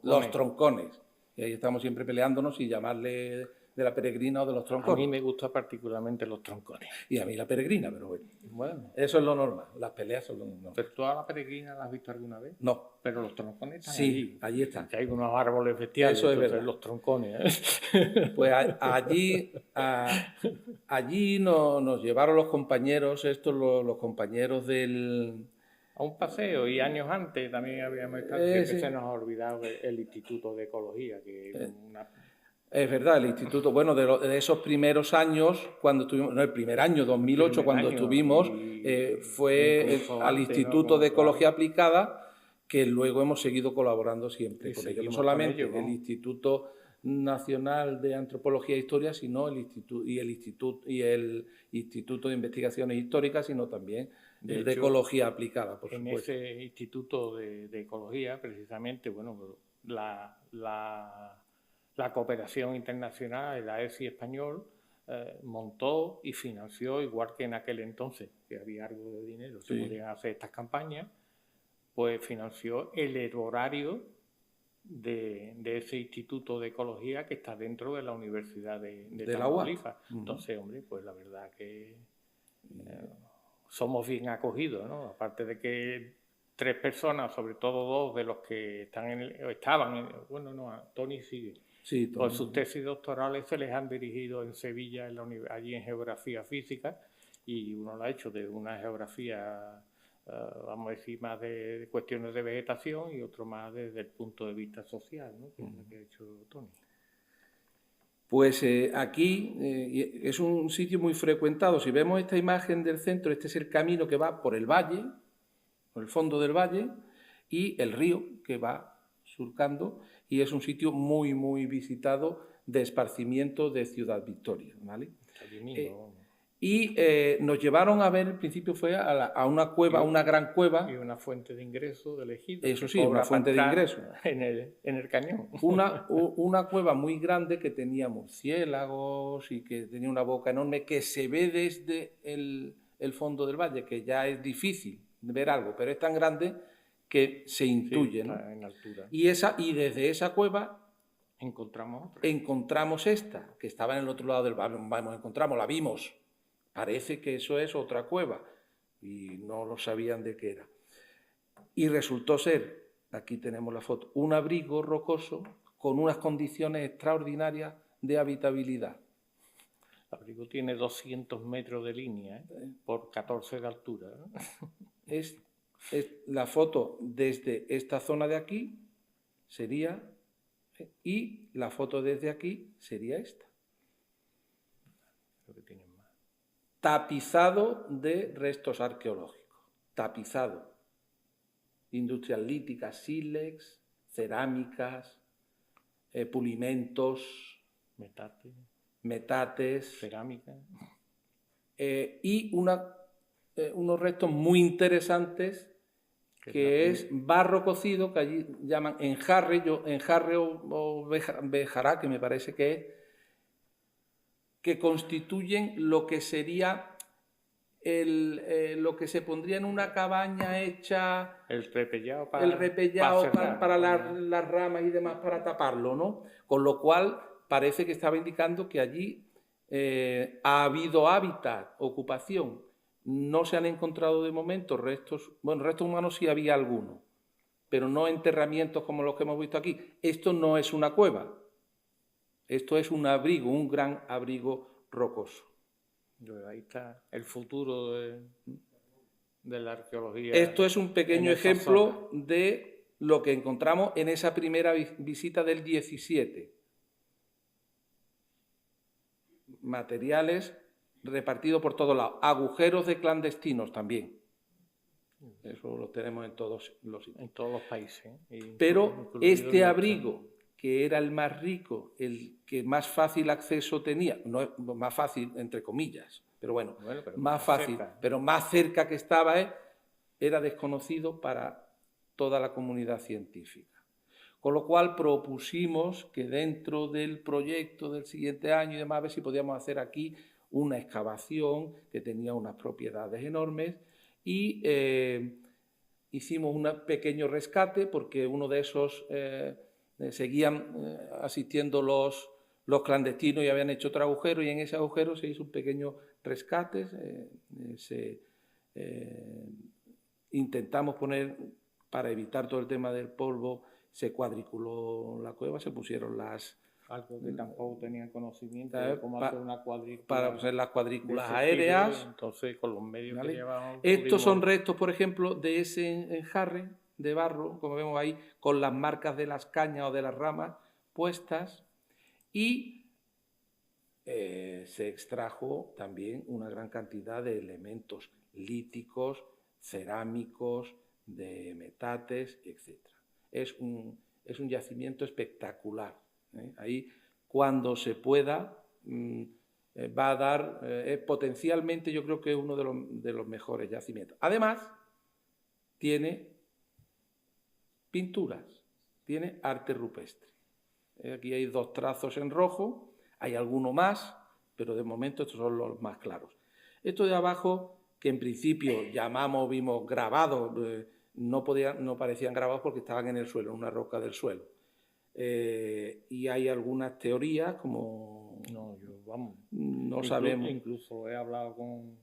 Los Troncones. Y ahí estamos siempre peleándonos si llamarle de la Peregrina o de los Troncones. A mí me gusta particularmente los Troncones. Y a mí la Peregrina, pero bueno, eso es lo normal, las peleas son lo normal. ¿Pero tú a la Peregrina la has visto alguna vez? No. Pero los Troncones están sí, allí están. Que hay unos árboles bestiales, eso es verdad. Los Troncones. Pues allí nos llevaron los compañeros, los compañeros del... A un paseo, y años antes también habíamos estado, que se nos ha olvidado el Instituto de Ecología, que es una... Es verdad, el instituto, bueno, de esos primeros años, cuando estuvimos, no, el primer año, 2008, cuando estuvimos, fue al Instituto de Ecología Aplicada, que luego hemos seguido colaborando siempre con ellos. No solamente el Instituto Nacional de Antropología e Historia, sino el Instituto de Investigaciones Históricas, sino también el de Ecología Aplicada, por supuesto. En ese Instituto de Ecología, precisamente, bueno, la cooperación internacional, la ESI español, montó y financió, igual que en aquel entonces, que había algo de dinero, se podían hacer estas campañas, pues financió el herbario de ese Instituto de Ecología que está dentro de la Universidad de Tamaulipas. Entonces, hombre, pues la verdad que somos bien acogidos, ¿no? Aparte de que 3 personas, sobre todo 2 de los que Tony sigue. Sí, por sus tesis doctorales se les han dirigido en Sevilla, allí en Geografía Física, y uno lo ha hecho de una geografía, vamos a decir, más de cuestiones de vegetación, y otro más desde el punto de vista social, ¿no? Que es lo que ha hecho Tony. Pues aquí es un sitio muy frecuentado. Si vemos esta imagen del centro, este es el camino que va por el valle, por el fondo del valle, y el río que va surcando, y es un sitio muy, muy visitado de esparcimiento de Ciudad Victoria, ¿vale? Y nos llevaron a ver, al principio fue a una cueva, a una gran cueva. Y una fuente de ingreso del ejido. Eso sí, una fuente de ingreso. En el cañón. Una cueva muy grande que tenía murciélagos y que tenía una boca enorme que se ve desde el fondo del valle, que ya es difícil ver algo, pero es tan grande que se intuye, ¿no? En altura. Y desde esa cueva encontramos esta, que estaba en el otro lado del valle. La vimos. Parece que eso es otra cueva, y no lo sabían de qué era. Y resultó ser, aquí tenemos la foto, un abrigo rocoso con unas condiciones extraordinarias de habitabilidad. El abrigo tiene 200 metros de línea, por 14 de altura, ¿no? Es la foto desde esta zona de aquí sería, y la foto desde aquí sería esta. Creo que tienen más. Tapizado de restos arqueológicos, tapizado. Industrias líticas, sílex, cerámicas, pulimentos, metates, cerámica. Y unos restos muy interesantes, que es barro cocido, que allí llaman enjarre o bejará, que me parece que es, que constituyen lo que sería lo que se pondría en una cabaña hecha... El repellado para las ramas y demás, para taparlo, ¿no? Con lo cual parece que estaba indicando que allí ha habido hábitat, ocupación, No se han encontrado de momento restos, bueno, restos humanos sí había algunos, pero no enterramientos como los que hemos visto aquí. Esto no es una cueva, esto es un abrigo, un gran abrigo rocoso. Ahí está el futuro de la arqueología. Esto es un pequeño ejemplo de lo que encontramos en esa primera visita del 17. Materiales repartidos por todos lados. Agujeros de clandestinos también. Eso lo tenemos en todos los sitios. En todos los países. Pero este abrigo, que era el más rico, el que más fácil acceso tenía, no más fácil entre comillas, pero bueno, pero más fácil, cerca. Pero más cerca que estaba, era desconocido para toda la comunidad científica. Con lo cual propusimos que dentro del proyecto del siguiente año y demás, a ver si podíamos hacer aquí una excavación que tenía unas propiedades enormes y hicimos un pequeño rescate porque uno de esos seguían asistiendo los clandestinos y habían hecho otro agujero y en ese agujero se hizo un pequeño rescate. Intentamos poner, para evitar todo el tema del polvo, se cuadriculó la cueva, se pusieron las... Algo que tampoco tenían conocimiento de cómo hacer una cuadrícula. Para hacer las cuadrículas aéreas. Entonces, con los medios que llevábamos... Estos son restos, por ejemplo, de ese enjarre de barro, como vemos ahí, con las marcas de las cañas o de las ramas puestas. Y se extrajo también una gran cantidad de elementos líticos, cerámicos, de metates, etc. Es un yacimiento espectacular. Ahí, cuando se pueda, va a dar, potencialmente yo creo que es uno de los mejores yacimientos. Además, tiene pinturas, tiene arte rupestre. Aquí hay 2 trazos en rojo, hay alguno más, pero de momento estos son los más claros. Esto de abajo, que en principio vimos grabados, no parecían grabados porque estaban en el suelo, en una roca del suelo. Y hay algunas teorías como... No sabemos. Incluso he hablado con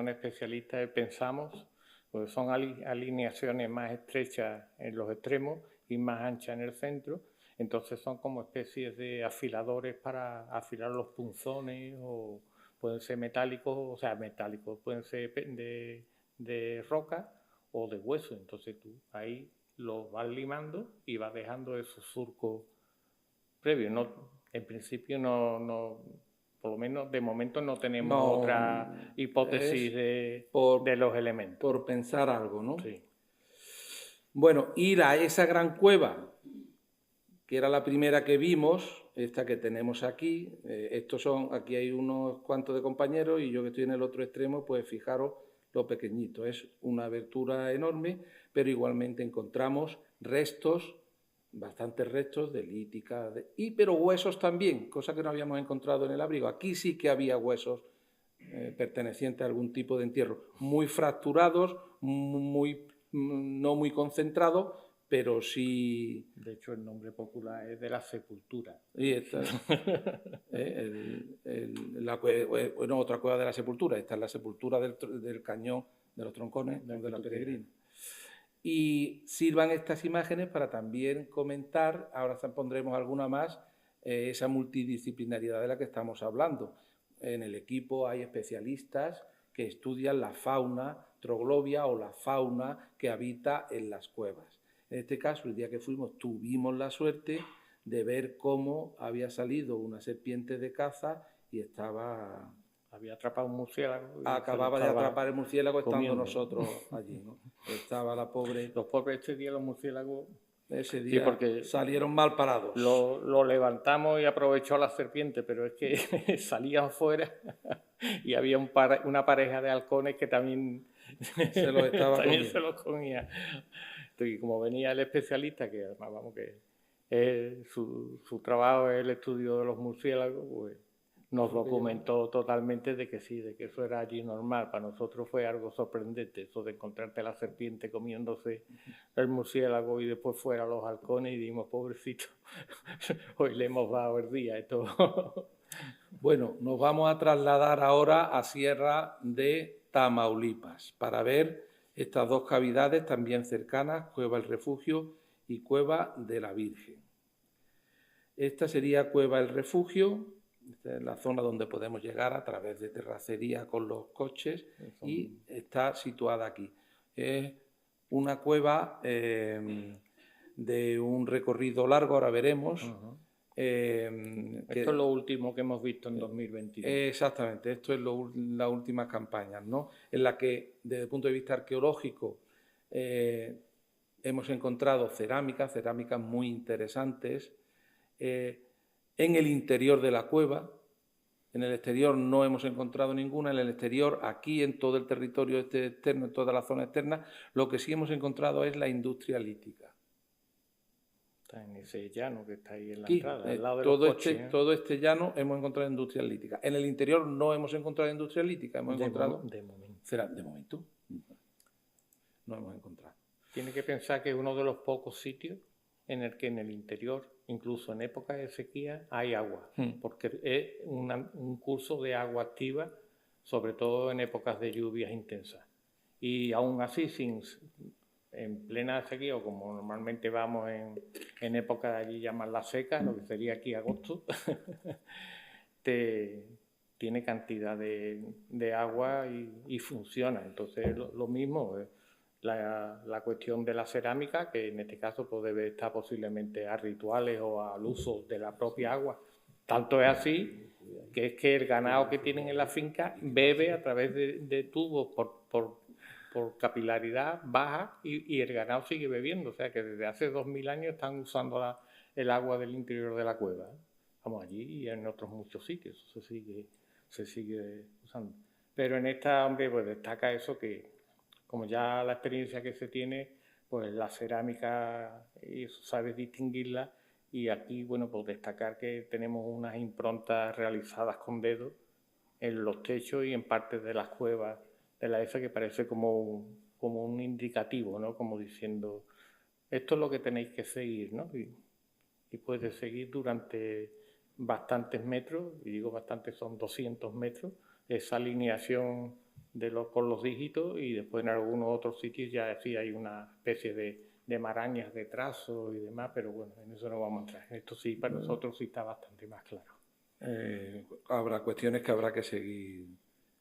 especialistas, pensamos, pues son alineaciones más estrechas en los extremos y más anchas en el centro, entonces son como especies de afiladores para afilar los punzones, o pueden ser metálicos, pueden ser de roca o de hueso, entonces tú ahí los vas limando y vas dejando esos surcos previos. En principio por lo menos de momento no tenemos otra hipótesis de los elementos. Por pensar algo, ¿no? Sí. Bueno, ir a esa gran cueva, que era la primera que vimos, esta que tenemos aquí, aquí hay unos cuantos de compañeros y yo que estoy en el otro extremo, pues fijaros lo pequeñito, es una abertura enorme, pero igualmente encontramos bastantes restos de lítica, pero huesos también, cosa que no habíamos encontrado en el abrigo. Aquí sí que había huesos pertenecientes a algún tipo de entierro, muy fracturados, no muy concentrados, pero sí... De hecho, el nombre popular es de la sepultura. Y esta, otra cueva de la sepultura. Esta es la sepultura del cañón de los Troncones, de la Peregrina. Y sirvan estas imágenes para también comentar, ahora pondremos alguna más, esa multidisciplinaridad de la que estamos hablando. En el equipo hay especialistas que estudian la fauna troglobia o la fauna que habita en las cuevas. En este caso, el día que fuimos, tuvimos la suerte de ver cómo había salido una serpiente de caza y había atrapado un murciélago. Acababa de atrapar el murciélago estando nosotros allí, ¿no? Estaba la pobre... Los pobres ese día, los murciélagos... Ese día porque salieron mal parados. Lo levantamos y aprovechó la serpiente, pero es que salían fuera y había una pareja de halcones que también se los estaba también se los comía. Y como venía el especialista, que además su trabajo es el estudio de los murciélagos, pues nos documentó totalmente de que sí, de que eso era allí normal. Para nosotros fue algo sorprendente, eso de encontrarte a la serpiente comiéndose el murciélago y después fuera los halcones y dijimos, pobrecito, hoy le hemos dado el día y todo. Bueno, nos vamos a trasladar ahora a Sierra de Tamaulipas para ver estas dos cavidades también cercanas, Cueva El Refugio y Cueva de la Virgen. Esta sería Cueva El Refugio, esta es la zona donde podemos llegar a través de terracería con los coches y está situada aquí. Es una cueva de un recorrido largo, ahora veremos. Esto es lo último que hemos visto en 2022. Exactamente, esto es las últimas campañas, ¿no? En la que, desde el punto de vista arqueológico, hemos encontrado cerámicas muy interesantes en el interior de la cueva. En el exterior no hemos encontrado ninguna, en el exterior, aquí en todo el territorio externo, en toda la zona externa, lo que sí hemos encontrado es la industria lítica. Está en ese llano que está ahí en la Aquí, entrada, al lado de los coches. Todo este llano hemos encontrado industria lítica. En el interior no hemos encontrado industria lítica, hemos encontrado... De momento. ¿Será de momento? No hemos encontrado. Tiene que pensar que es uno de los pocos sitios en el que en el interior, incluso en época de sequía, hay agua, porque es un curso de agua activa, sobre todo en épocas de lluvias intensas. Y aún así, en plena sequía, o como normalmente vamos en época de allí llaman la seca, lo que sería aquí agosto, tiene cantidad de agua y funciona. Entonces, lo mismo, la cuestión de la cerámica, que en este caso pues, debe estar posiblemente a rituales o al uso de la propia agua. Tanto es así que es que el ganado que tienen en la finca bebe a través de tubos por capilaridad baja y el ganado sigue bebiendo. O sea que desde hace 2000 años están usando el agua del interior de la cueva. Vamos, allí y en otros muchos sitios se sigue usando. Pero en esta, hombre, pues destaca eso que, como ya la experiencia que se tiene, pues la cerámica, sabes distinguirla, y aquí, bueno, pues destacar que tenemos unas improntas realizadas con dedo en los techos y en partes de las cuevas de la ESA, que parece como un indicativo, ¿no? Como diciendo, esto es lo que tenéis que seguir, ¿no? Y puedes seguir durante bastantes metros, y digo bastantes, son 200 metros, esa alineación con los dígitos, y después en algunos otros sitios ya sí hay una especie de marañas de trazo y demás, pero bueno, en eso no vamos a entrar. Esto sí, para nosotros sí está bastante más claro. Habrá cuestiones que habrá que seguir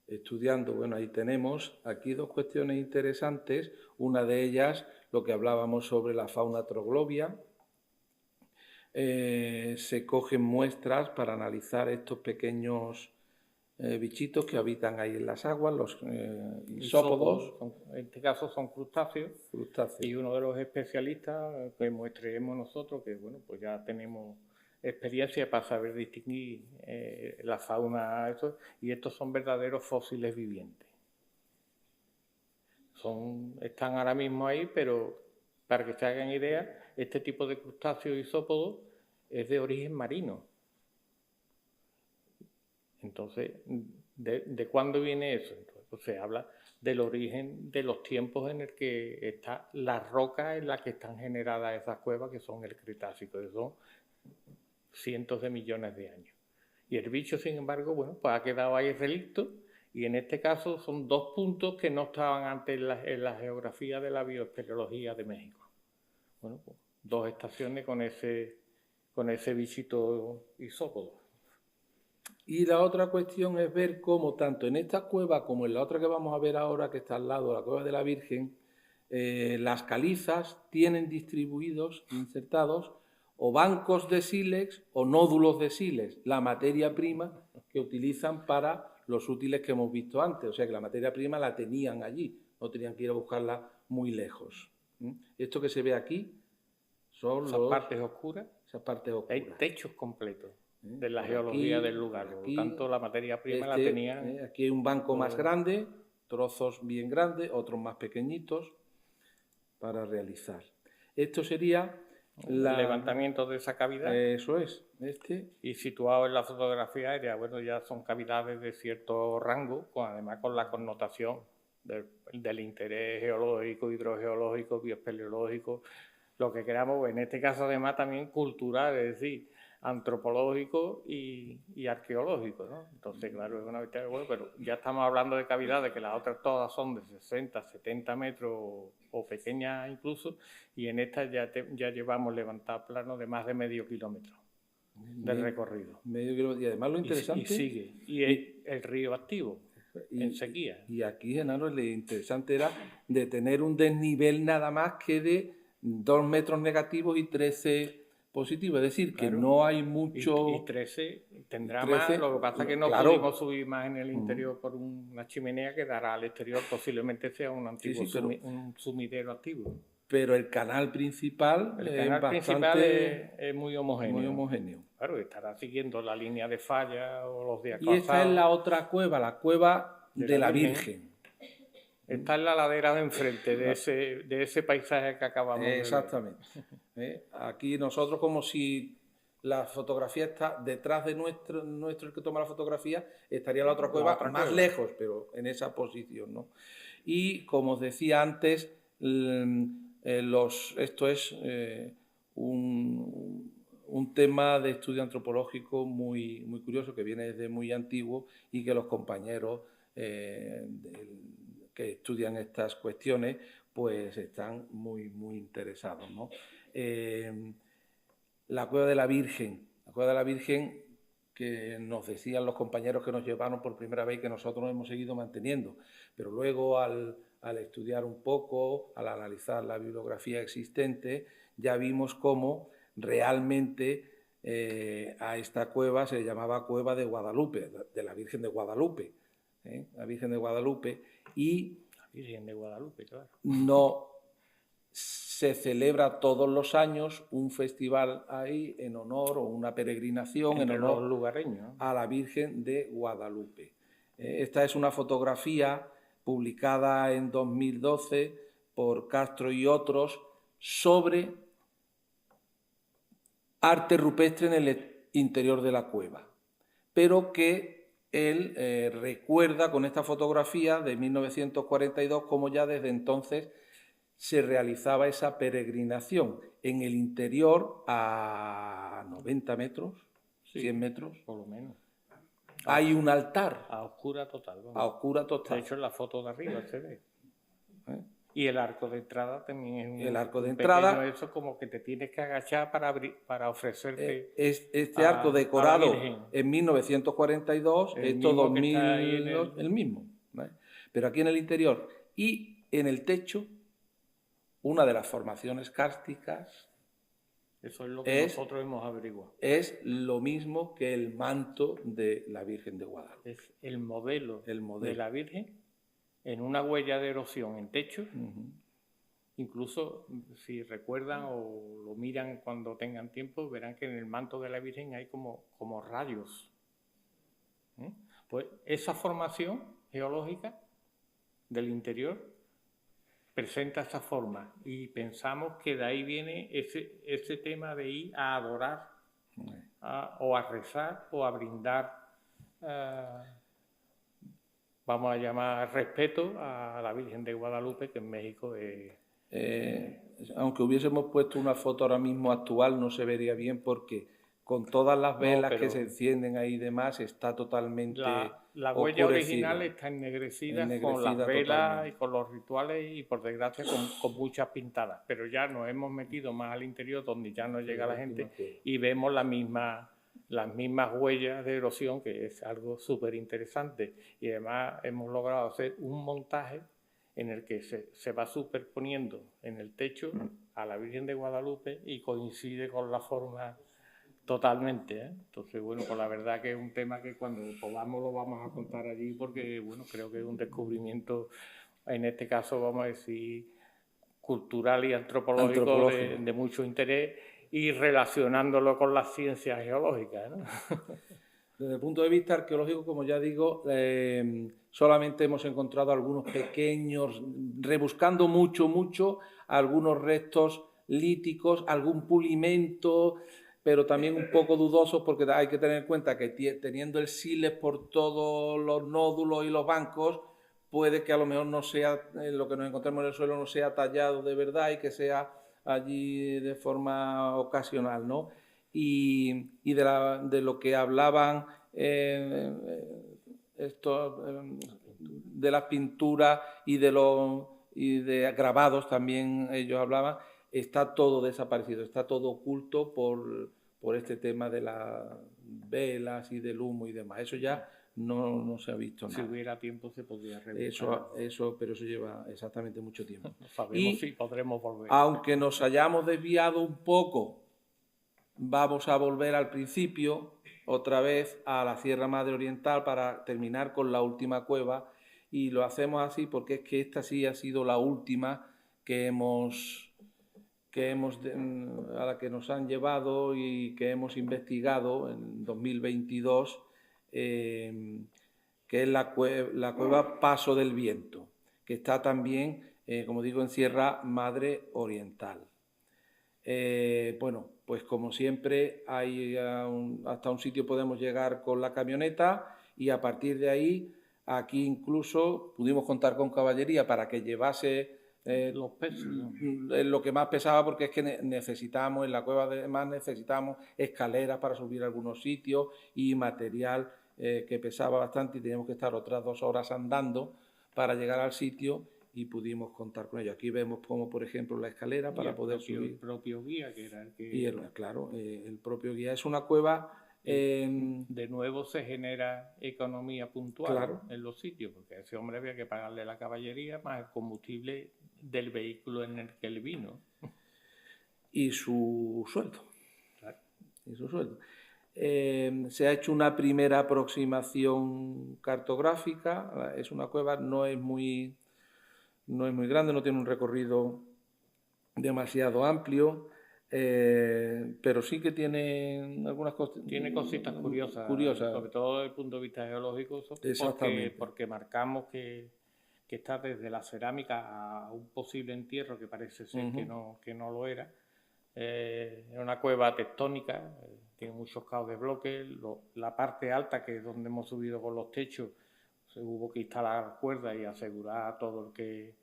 estudiando. Bueno, ahí tenemos aquí dos cuestiones interesantes. Una de ellas, lo que hablábamos sobre la fauna troglobia. Se cogen muestras para analizar estos pequeños bichitos que habitan ahí en las aguas, los isópodos. En este caso son crustáceos. Y uno de los especialistas que muestreemos nosotros, que bueno, pues ya tenemos experiencia para saber distinguir la fauna, y estos son verdaderos fósiles vivientes. Están ahora mismo ahí, pero para que se hagan idea, este tipo de crustáceos isópodos es de origen marino. Entonces, ¿de cuándo viene eso? Entonces, pues se habla del origen de los tiempos en el que está la roca en la que están generadas esas cuevas, que son el Cretácico, que son cientos de millones de años. Y el bicho, sin embargo, bueno, pues ha quedado ahí relicto, y en este caso son dos puntos que no estaban antes en la geografía de la bioespeleología de México. Bueno, pues dos estaciones con ese bichito isópodo. Y la otra cuestión es ver cómo tanto en esta cueva como en la otra que vamos a ver ahora, que está al lado, la Cueva de la Virgen, las calizas tienen distribuidos, insertados, o bancos de sílex o nódulos de sílex, la materia prima que utilizan para los útiles que hemos visto antes. O sea que la materia prima la tenían allí, no tenían que ir a buscarla muy lejos. Esto que se ve aquí son esas partes oscuras. Esas partes oscuras. Hay techos completos de la geología del lugar. Por lo tanto, la materia prima la tenían. Aquí hay un banco más grande, trozos bien grandes, otros más pequeñitos para realizar. Esto sería el levantamiento de esa cavidad. Eso es. Y situado en la fotografía aérea, bueno, ya son cavidades de cierto rango, además con la connotación del interés geológico, hidrogeológico, bioespeleológico, lo que queramos, en este caso además también cultural, es decir, antropológico y arqueológico, ¿no? Entonces, claro, es una bestia, bueno, pero ya estamos hablando de cavidades, que las otras todas son de 60, 70 metros o pequeñas incluso, y en esta ya llevamos levantar planos de más de medio kilómetro de recorrido. Medio kilómetro, y además lo interesante... Y sigue, y el río activo, en sequía. Y aquí, Genaro, lo interesante era de tener un desnivel nada más que de 2 metros negativos y 13 positivos, es decir, que no hay mucho... Y 13 tendrá más, lo que pasa es que no pudimos subir más en el interior por una chimenea que dará al exterior, posiblemente sea un antiguo un sumidero activo. Pero el canal principal, es muy homogéneo. Muy homogéneo. Claro, estará siguiendo la línea de falla o los de Y esta es la otra cueva, la cueva de la Virgen. Está en la ladera de enfrente de ese paisaje que acabamos de ver. Exactamente. Aquí nosotros como si la fotografía está detrás de nuestro el que toma la fotografía, estaría la otra cueva más lejos, pero en esa posición, ¿no? Y como os decía antes, esto es un tema de estudio antropológico muy, muy curioso, que viene desde muy antiguo y que los compañeros que estudian estas cuestiones pues están muy, muy interesados, ¿no? La Cueva de la Virgen, que nos decían los compañeros que nos llevaron por primera vez y que nosotros nos hemos seguido manteniendo, pero luego al estudiar un poco, al analizar la bibliografía existente, ya vimos cómo realmente a esta cueva se le llamaba Cueva de Guadalupe, de la Virgen de Guadalupe, la Virgen de Guadalupe, y la Virgen de Guadalupe, claro. No se celebra todos los años un festival ahí en honor, o una peregrinación en honor los lugareños, a la Virgen de Guadalupe. Esta es una fotografía publicada en 2012 por Castro y otros sobre arte rupestre en el interior de la cueva, pero que él recuerda con esta fotografía de 1942 como ya desde entonces se realizaba esa peregrinación en el interior a 90 metros, 100 metros, por lo menos. Hay un altar. A oscura total. Vamos. A oscura total. De hecho, en la foto de arriba se ve. Y el arco de entrada también es el arco de entrada. Eso como que te tienes que agachar para ofrecerte. Este arco decorado en 1942, esto 2000, el mismo. ¿Vale? Pero aquí en el interior y en el techo, una de las formaciones kársticas. Eso es lo que nosotros hemos averiguado. Es lo mismo que el manto de la Virgen de Guadalupe. Es el modelo de la Virgen en una huella de erosión en techo. Incluso, si recuerdan o lo miran cuando tengan tiempo, verán que en el manto de la Virgen hay como rayos. Pues esa formación geológica del interior presenta esa forma y pensamos que de ahí viene ese tema de ir a adorar o a rezar o a brindar, vamos a llamar respeto a la Virgen de Guadalupe, que en México es... aunque hubiésemos puesto una foto ahora mismo actual, no se vería bien porque con todas las velas que se encienden ahí y demás está totalmente la huella original está ennegrecida con las velas totalmente. Y con los rituales y por desgracia con muchas pintadas, pero ya nos hemos metido más al interior donde ya no llega la gente y vemos las mismas huellas de erosión, que es algo súper interesante, y además hemos logrado hacer un montaje en el que se va superponiendo en el techo a la Virgen de Guadalupe y coincide con la forma totalmente, Entonces, bueno, pues la verdad que es un tema que cuando podamos lo vamos a contar allí porque, bueno, creo que es un descubrimiento, en este caso, vamos a decir, cultural y antropológico. De mucho interés y relacionándolo con las ciencias geológicas, ¿no? Desde el punto de vista arqueológico, como ya digo, solamente hemos encontrado algunos pequeños, rebuscando mucho, algunos restos líticos, algún pulimento, pero también un poco dudosos, porque hay que tener en cuenta que teniendo el sílex por todos los nódulos y los bancos, puede que a lo mejor no sea, lo que nos encontremos en el suelo no sea tallado de verdad y que sea allí de forma ocasional, ¿no? Y de lo que hablaban de las pinturas y de grabados también ellos hablaban, está todo desaparecido, está todo oculto por este tema de las velas y del humo y demás. Eso ya no se ha visto nada. Si hubiera tiempo se podría revisar. Pero eso lleva exactamente mucho tiempo. No sabemos si podremos volver. Aunque nos hayamos desviado un poco, vamos a volver al principio, otra vez a la Sierra Madre Oriental para terminar con la última cueva, y lo hacemos así porque es que esta sí ha sido la última a la que nos han llevado y que hemos investigado en 2022, que es la cueva Paso del Viento, que está también, como digo, en Sierra Madre Oriental. Bueno, pues como siempre, hasta un sitio podemos llegar con la camioneta, y a partir de ahí, aquí incluso pudimos contar con caballería para que llevase los pesos, ¿no? Lo que más pesaba, porque es que necesitamos, en la cueva además necesitamos escaleras para subir a algunos sitios y material que pesaba bastante, y teníamos que estar otras 2 horas andando para llegar al sitio, y pudimos contar con ello. Aquí vemos como, por ejemplo, la escalera para poder subir. El propio guía, que era el que... Y el propio guía. Es una cueva... de nuevo se genera economía puntual, claro, en los sitios, porque a ese hombre había que pagarle la caballería más el combustible del vehículo en el que él vino. Y su sueldo. Claro. Y su sueldo. Se ha hecho una primera aproximación cartográfica. Es una cueva, no es muy grande, no tiene un recorrido demasiado amplio, pero sí que tiene algunas cosas. Tiene cositas curiosas, sobre todo desde el punto de vista geológico, porque marcamos que está desde la cerámica a un posible entierro que parece ser que no lo era. Es una cueva tectónica, tiene muchos caos de bloques. La parte alta, que es donde hemos subido con los techos, se hubo que instalar cuerdas y asegurar a todo el que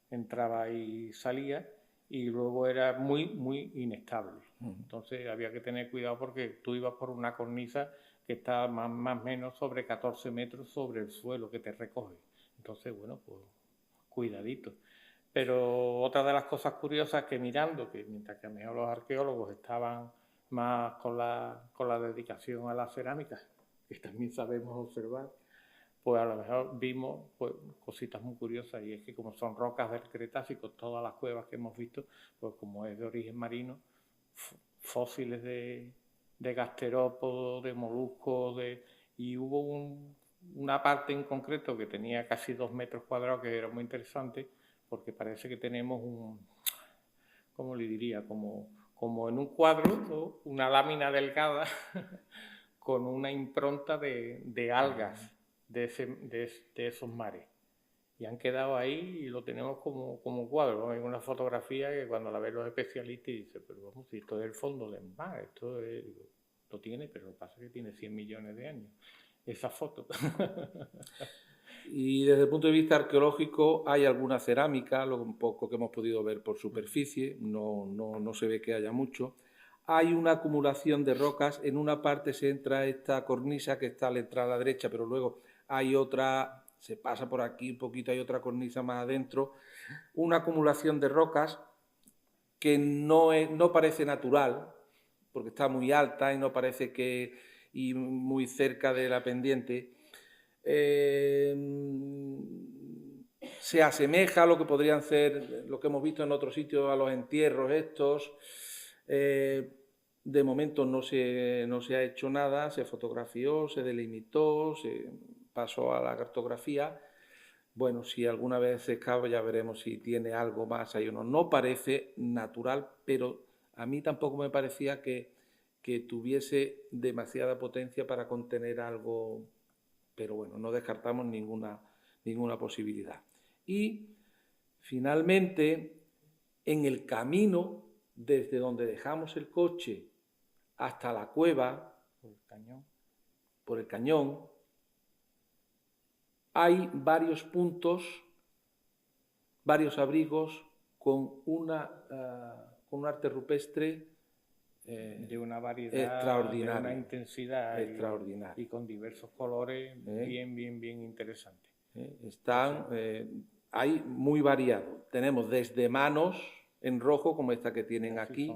entraba y salía, y luego era muy, muy inestable. Entonces había que tener cuidado, porque tú ibas por una cornisa que está más o menos sobre 14 metros sobre el suelo que te recoge. Entonces, bueno, pues cuidadito. Pero otra de las cosas curiosas que mirando, que mientras que a lo mejor los arqueólogos estaban más con la dedicación a la cerámica, que también sabemos observar, pues a lo mejor vimos pues cositas muy curiosas, y es que como son rocas del Cretácico, todas las cuevas que hemos visto, pues como es de origen marino, fósiles de gasterópodos, de moluscos, y hubo una parte en concreto que tenía casi 2 metros cuadrados, que era muy interesante, porque parece que tenemos ¿cómo le diría? Como en un cuadro, una lámina delgada con una impronta de algas de esos mares. Y han quedado ahí, y lo tenemos como cuadro. Hay una fotografía que cuando la ven los especialistas dicen, pero vamos, si esto es el fondo del mar, lo tiene, pero lo que pasa es que tiene 100 millones de años. Esa foto. Y desde el punto de vista arqueológico hay alguna cerámica, lo poco que hemos podido ver por superficie, no se ve que haya mucho. Hay una acumulación de rocas, en una parte se entra esta cornisa que está al entrar a la derecha, pero luego hay otra, se pasa por aquí un poquito, hay otra cornisa más adentro, una acumulación de rocas que no parece natural, porque está muy alta y no parece y muy cerca de la pendiente. Se asemeja a lo que podrían ser, lo que hemos visto en otros sitios, a los entierros estos. De momento no se ha hecho nada, se fotografió, se delimitó, se pasó a la cartografía. Bueno, si alguna vez se excava ya veremos si tiene algo más ahí o no. No parece natural, pero a mí tampoco me parecía que tuviese demasiada potencia para contener algo, pero bueno, no descartamos ninguna posibilidad. Y finalmente, en el camino desde donde dejamos el coche hasta la cueva, por el cañón, hay varios puntos, varios abrigos con un arte rupestre de una variedad, extraordinaria, de una intensidad extraordinaria. Y con diversos colores bien interesantes. Hay muy variado. Tenemos desde manos en rojo, como esta que tienen aquí.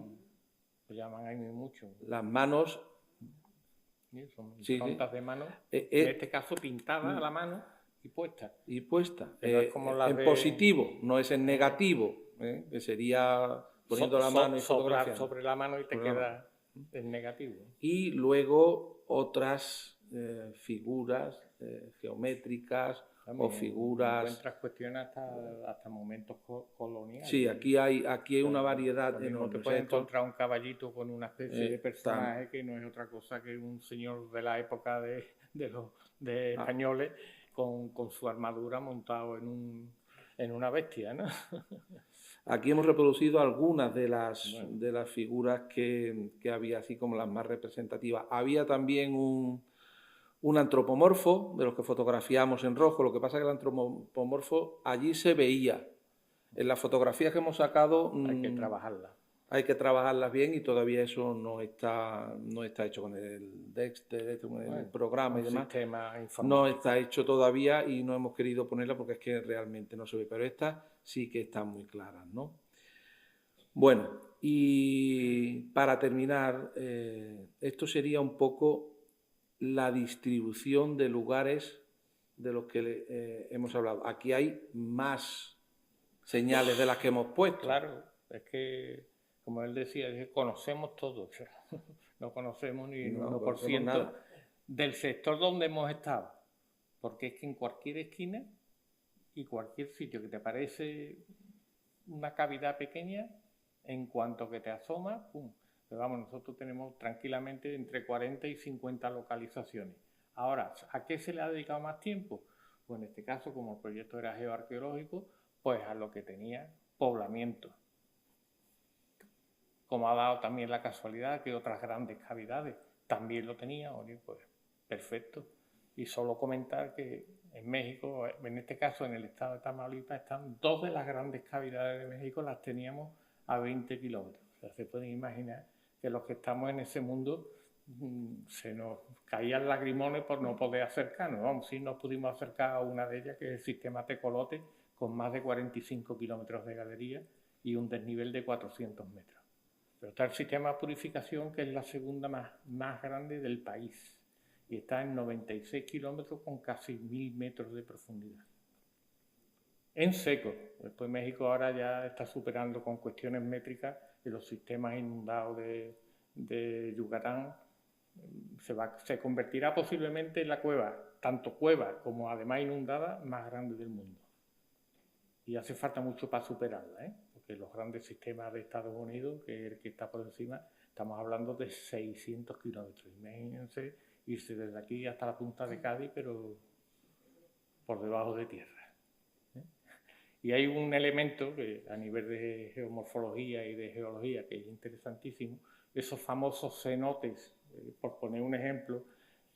Lo llaman ahí mucho. Las manos. Son improntas de mano, en este caso pintada a la mano y puesta. Y puesta. No es como en positivo, no es en negativo, que sería poniendo la mano y fotografiando. Sobre la mano y te queda en negativo. Y luego otras figuras geométricas también, o figuras. Encuentras cuestiones hasta momentos coloniales. Sí, aquí hay una variedad enorme. Te puedes encontrar un caballito con una especie de personaje que no es otra cosa que un señor de la época de españoles con su armadura montado en una bestia, ¿no? Aquí hemos reproducido algunas de las figuras que había, así como las más representativas. Había también un antropomorfo, de los que fotografiamos en rojo. Lo que pasa es que el antropomorfo allí se veía. En las fotografías que hemos sacado hay que trabajarlas. Hay que trabajarlas bien y todavía eso no está hecho con el Dexter, con el programa y demás. No está hecho todavía y no hemos querido ponerla porque es que realmente no se ve. Pero estas sí que están muy claras, ¿no? Bueno, y para terminar, esto sería un poco la distribución de lugares de los que hemos hablado. Aquí hay más señales de las que hemos puesto. Claro, es que, como él decía, es que conocemos todo. O sea, no conocemos ni un 1% del sector donde hemos estado. Porque es que en cualquier esquina y cualquier sitio que te parece una cavidad pequeña, en cuanto que te asomas, ¡pum! Pero vamos, nosotros tenemos tranquilamente entre 40 y 50 localizaciones. Ahora, ¿a qué se le ha dedicado más tiempo? Pues en este caso, como el proyecto era geoarqueológico, pues a lo que tenía poblamiento. Como ha dado también la casualidad que otras grandes cavidades también lo tenían, oye, pues perfecto. Y solo comentar que en México, en este caso en el estado de Tamaulipas, están 2 de las grandes cavidades de México, las teníamos a 20 kilómetros. O sea, se pueden imaginar que los que estamos en ese mundo se nos caían lagrimones por no poder acercarnos. Vamos, sí nos pudimos acercar a una de ellas, que es el sistema Tecolote, con más de 45 kilómetros de galería y un desnivel de 400 metros. Pero está el sistema de purificación, que es la segunda más grande del país, y está en 96 kilómetros con casi 1000 metros de profundidad. En seco. Después México ahora ya está superando con cuestiones métricas y los sistemas inundados de Yucatán se convertirá posiblemente en la cueva, tanto cueva como además inundada, más grande del mundo. Y hace falta mucho para superarla, porque los grandes sistemas de Estados Unidos, que es el que está por encima, estamos hablando de 600 kilómetros. Imagínense irse desde aquí hasta la punta de Cádiz, pero por debajo de tierra. Y hay un elemento que a nivel de geomorfología y de geología que es interesantísimo, esos famosos cenotes, por poner un ejemplo,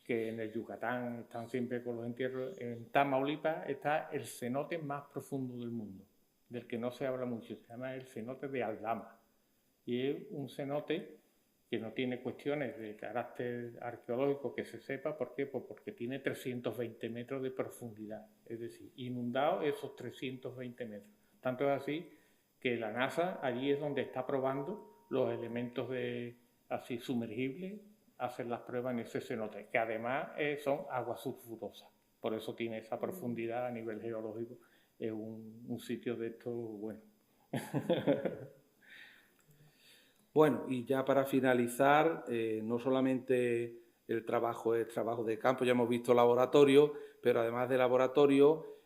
que en el Yucatán están siempre con los entierros. En Tamaulipas está el cenote más profundo del mundo, del que no se habla mucho, se llama el cenote de Aldama. Y es un cenote que no tiene cuestiones de carácter arqueológico que se sepa. ¿Por qué? Pues porque tiene 320 metros de profundidad, es decir, inundado esos 320 metros. Tanto es así que la NASA allí es donde está probando los elementos así sumergibles, hacen las pruebas en ese cenote, que además son aguas sulfurosas. Por eso tiene esa profundidad a nivel geológico. Es un sitio de esto bueno. Bueno, y ya para finalizar, no solamente el trabajo es trabajo de campo, ya hemos visto laboratorio, pero además de laboratorio,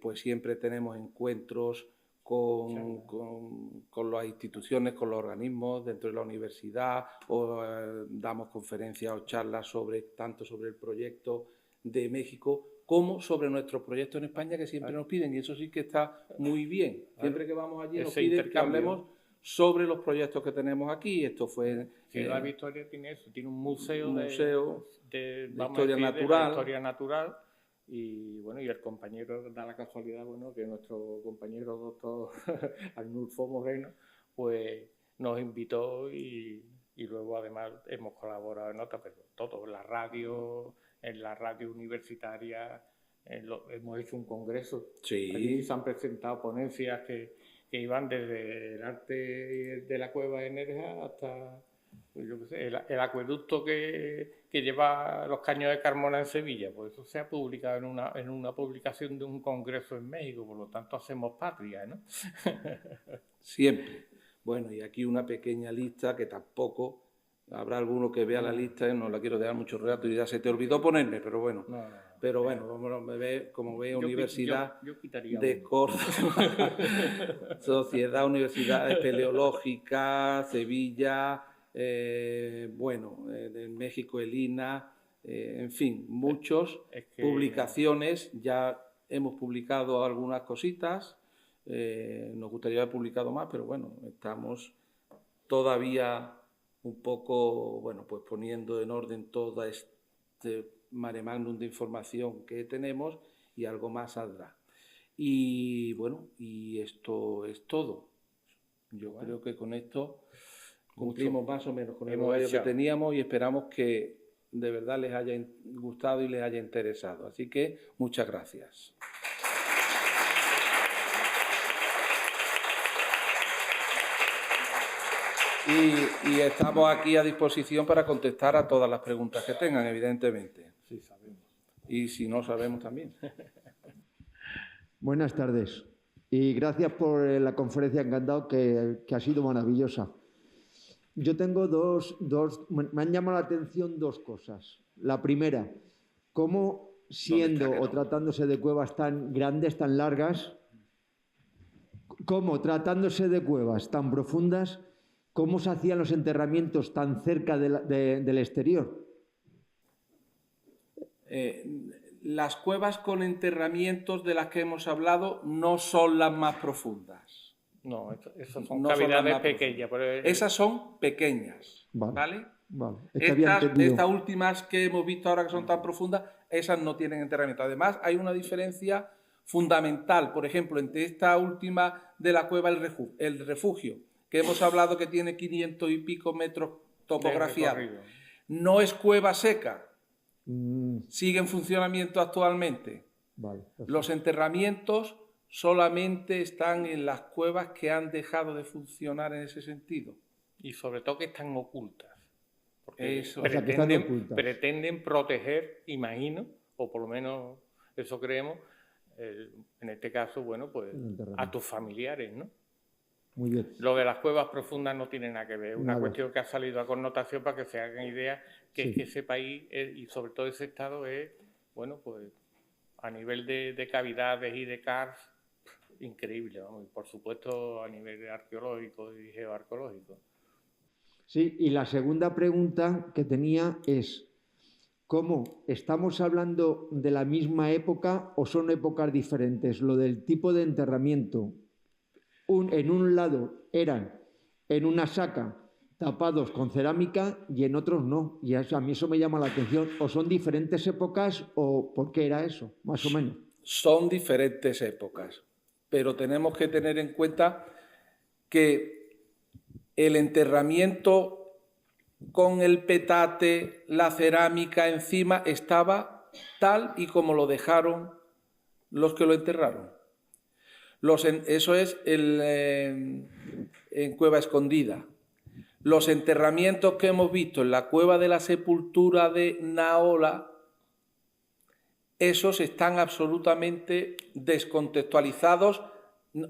pues siempre tenemos encuentros con las instituciones, con los organismos dentro de la universidad, o damos conferencias o charlas tanto sobre el proyecto de México como sobre nuestros proyectos en España, que siempre nos piden, y eso sí que está muy bien. Siempre que vamos allí nos piden que hablemos sobre los proyectos que tenemos aquí. Esto fue... Ciudad Victoria tiene eso, tiene un museo, de historia natural. Y bueno, y el compañero, da la casualidad, bueno, que nuestro compañero doctor Arnulfo Moreno, pues nos invitó y luego además hemos colaborado en otras, pero todo, en la radio universitaria, hemos hecho un congreso. Sí. Allí se han presentado ponencias que iban desde el arte de la cueva de Nerja hasta, pues yo qué sé, el acueducto que lleva los caños de Carmona en Sevilla, pues eso se ha publicado en una publicación de un congreso en México, por lo tanto hacemos patria, ¿no? Siempre. Bueno, y aquí una pequeña lista que tampoco habrá alguno que vea la lista, no la quiero dejar mucho rato y ya se te olvidó ponerme, pero bueno. No. Pero bueno, como ve Universidad de Córdoba, Sociedad Universidad Espeleológica, Sevilla, de México el INA, en fin, muchas publicaciones, ya hemos publicado algunas cositas, nos gustaría haber publicado más, pero bueno, estamos todavía un poco, bueno, pues poniendo en orden todo este mare magnum de información que tenemos y algo más saldrá. Y bueno, y esto es todo. Yo creo que con esto cumplimos más o menos con el horario que teníamos y esperamos que de verdad les haya gustado y les haya interesado. Así que muchas gracias. Y estamos aquí a disposición para contestar a todas las preguntas que tengan, evidentemente. Sí, sabemos. Y si no sabemos también. Buenas tardes. Y gracias por la conferencia, encantado, que ha sido maravillosa. Yo tengo me han llamado la atención dos cosas. La primera, cómo siendo o tratándose de cuevas tan grandes, tan largas, cómo tratándose de cuevas tan profundas, cómo se hacían los enterramientos tan cerca del exterior. Las cuevas con enterramientos de las que hemos hablado no son las más profundas. No, esas son cavidades pequeñas. Esas son pequeñas, ¿vale? Es que estas últimas que hemos visto ahora que son tan profundas, esas no tienen enterramiento. Además, hay una diferencia fundamental, por ejemplo, entre esta última de la cueva, el refugio, que hemos hablado que tiene 500 y pico metros topografiados. No es cueva seca. Sigue en funcionamiento actualmente. Los enterramientos solamente están en las cuevas que han dejado de funcionar en ese sentido. Y sobre todo que están ocultas. Porque eso. Pretenden proteger, imagino, o por lo menos eso creemos, en este caso, bueno, pues a tus familiares, ¿no? Muy bien. Lo de las cuevas profundas no tiene nada que ver. Una cuestión que ha salido a connotación para que se hagan idea que es que ese país y sobre todo ese estado es, bueno, pues a nivel de cavidades y de cars, increíble, vamos, y por supuesto a nivel arqueológico y geoarqueológico. Sí, y la segunda pregunta que tenía es, ¿cómo estamos hablando de la misma época o son épocas diferentes? Lo del tipo de enterramiento. En un lado eran en una saca tapados con cerámica y en otros no. Y a mí eso me llama la atención. ¿O son diferentes épocas o por qué era eso, más o menos? Son diferentes épocas, pero tenemos que tener en cuenta que el enterramiento con el petate, la cerámica encima, estaba tal y como lo dejaron los que lo enterraron. Eso es en Cueva Escondida. Los enterramientos que hemos visto en la Cueva de la Sepultura de Naola, esos están absolutamente descontextualizados,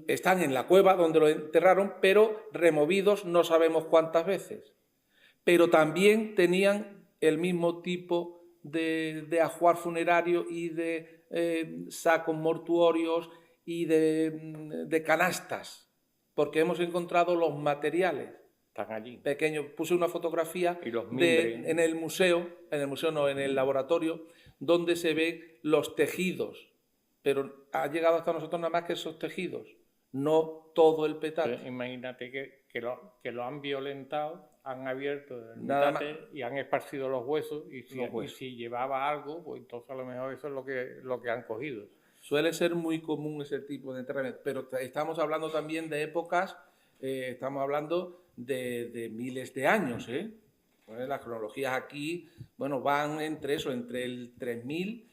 están en la cueva donde lo enterraron, pero removidos no sabemos cuántas veces. Pero también tenían el mismo tipo de ajuar funerario y de sacos mortuorios y de canastas, porque hemos encontrado los materiales. Están allí. Pequeños. Puse una fotografía en el museo no, en el laboratorio, donde se ven los tejidos, pero ha llegado hasta nosotros nada más que esos tejidos. no todo el petate. Pues imagínate que lo han violentado, han abierto el Nada petate y han esparcido los huesos y si llevaba algo, pues entonces a lo mejor eso es lo que han cogido. Suele ser muy común ese tipo de enterramiento, pero estamos hablando también de épocas, estamos hablando de miles de años, ¿eh? Pues las cronologías aquí, bueno, van entre el 3000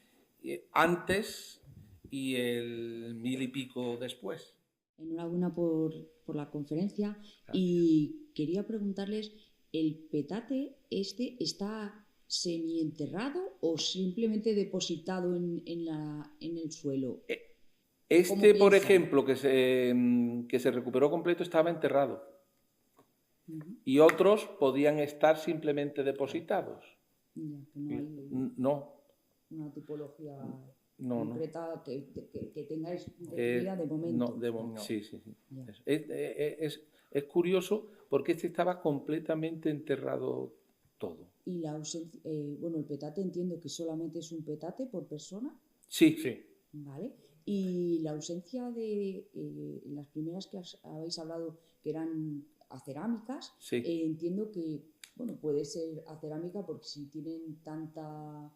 antes y el 1000 y pico después. Enhorabuena por la conferencia. Gracias. Y quería preguntarles, ¿el petate está semienterrado o simplemente depositado en el suelo? Por ejemplo, que se recuperó completo, estaba enterrado. Y otros podían estar simplemente depositados. Ya, que no hay una tipología concreta que tengáis definida de momento. Sí. Es curioso porque estaba completamente enterrado todo. Y la ausencia, el petate entiendo que solamente es un petate por persona. Sí. Vale. Y la ausencia de las primeras que habéis hablado, que eran acerámicas, entiendo que puede ser acerámica porque si tienen tanta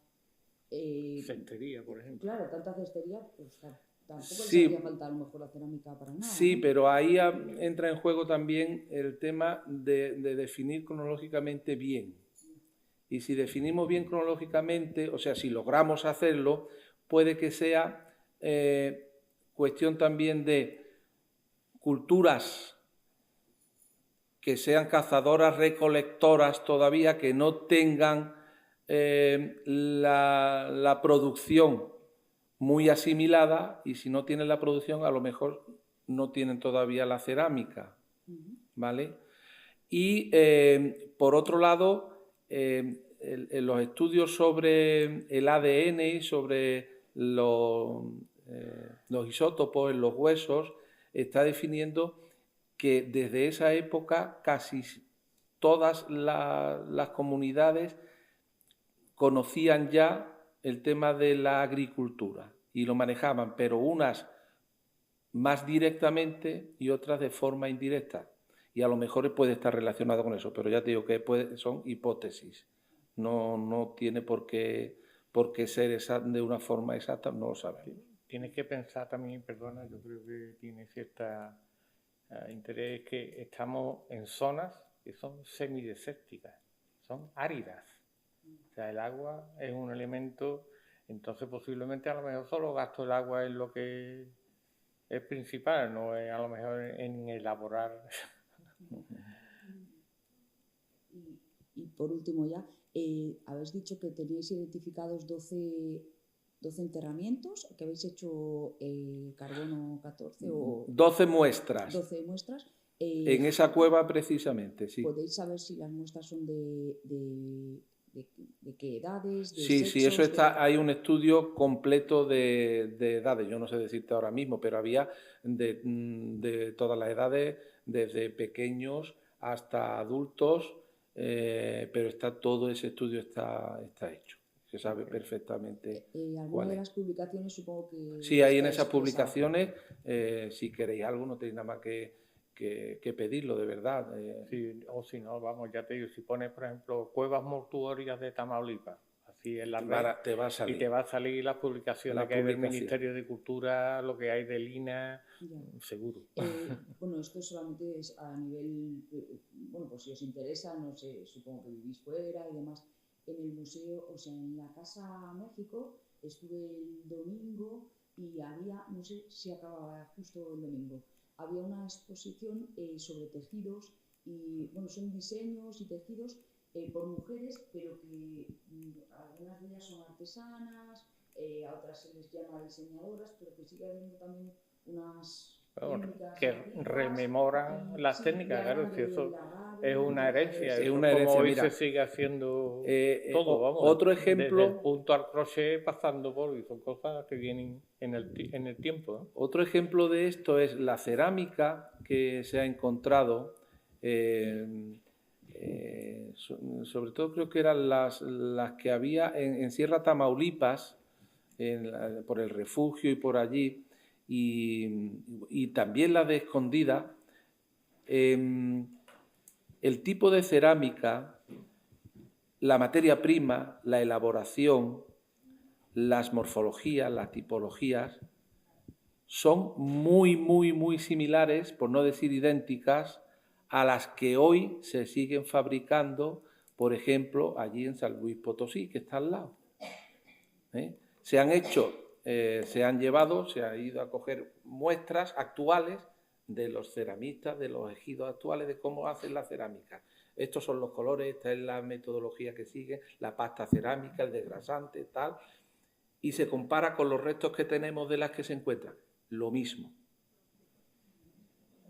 cestería, por ejemplo. Claro, tanta cestería, pues tampoco les haría falta a lo mejor la cerámica para nada. Sí, ¿no? Pero ahí entra en juego también el tema de definir cronológicamente bien. Y si definimos bien cronológicamente, o sea, si logramos hacerlo, puede que sea cuestión también de culturas que sean cazadoras, recolectoras todavía, que no tengan la producción muy asimilada, y si no tienen la producción, a lo mejor no tienen todavía la cerámica, ¿vale? Y por otro lado, los estudios sobre el ADN, sobre los isótopos en los huesos, está definiendo que desde esa época casi todas las comunidades conocían ya el tema de la agricultura y lo manejaban, pero unas más directamente y otras de forma indirecta. Y a lo mejor puede estar relacionado con eso, pero ya te digo que son hipótesis. No tiene por qué ser de una forma exacta, no lo sabemos. Tienes que pensar también, perdona, yo creo que tiene cierta interés, que estamos en zonas que son semidesérticas, son áridas. O sea, el agua es un elemento, entonces posiblemente a lo mejor solo gasto el agua en lo que es principal, no es a lo mejor en elaborar. Y por último ya, habéis dicho que teníais identificados 12 enterramientos, que habéis hecho carbono 14 o... 12 muestras. 12 muestras. En esa cueva precisamente, sí. ¿Podéis saber si las muestras son de qué edades? Sí, eso está. Hay un estudio completo de edades. Yo no sé decirte ahora mismo, pero había de todas las edades, desde pequeños hasta adultos, pero todo ese estudio está hecho. Se sabe perfectamente. ¿Alguna de las publicaciones supongo que...? Sí, ahí en esas publicaciones, si queréis algo, no tenéis nada más que pedirlo, de verdad. Sí, o si no, vamos, ya te digo, si pones, por ejemplo, cuevas mortuorias de Tamaulipas, así en la red, te va a salir. Y te va a salir las publicaciones que hay del Ministerio de Cultura, lo que hay del INA, seguro. Esto solamente es a nivel, pues si os interesa, no sé, supongo que vivís fuera y demás. En el museo, o sea, en la Casa México, estuve el domingo y había, no sé si acababa justo el domingo, había una exposición sobre tejidos y, son diseños y tejidos por mujeres, pero que algunas de ellas son artesanas, a otras se les llama diseñadoras, pero que sigue habiendo también unas... que rememoran las técnicas, claro, si eso es una herencia, es una herencia. Como hoy mira, se sigue haciendo todo, vamos. Otro ejemplo, desde el punto al crochet pasando por, y son cosas que vienen en el tiempo, ¿no? Otro ejemplo de esto es la cerámica que se ha encontrado, sobre todo creo que eran las que había en Sierra Tamaulipas, por el refugio y por allí. y también la de Escondida, el tipo de cerámica, la materia prima, la elaboración, las morfologías, las tipologías, son muy similares, por no decir idénticas, a las que hoy se siguen fabricando, por ejemplo, allí en San Luis Potosí, que está al lado. Se han hecho, se han ido a coger muestras actuales de los ceramistas, de los ejidos actuales, de cómo hacen la cerámica. Estos son los colores, esta es la metodología que sigue, la pasta cerámica, el desgrasante, tal, y se compara con los restos que tenemos de las que se encuentran. Lo mismo.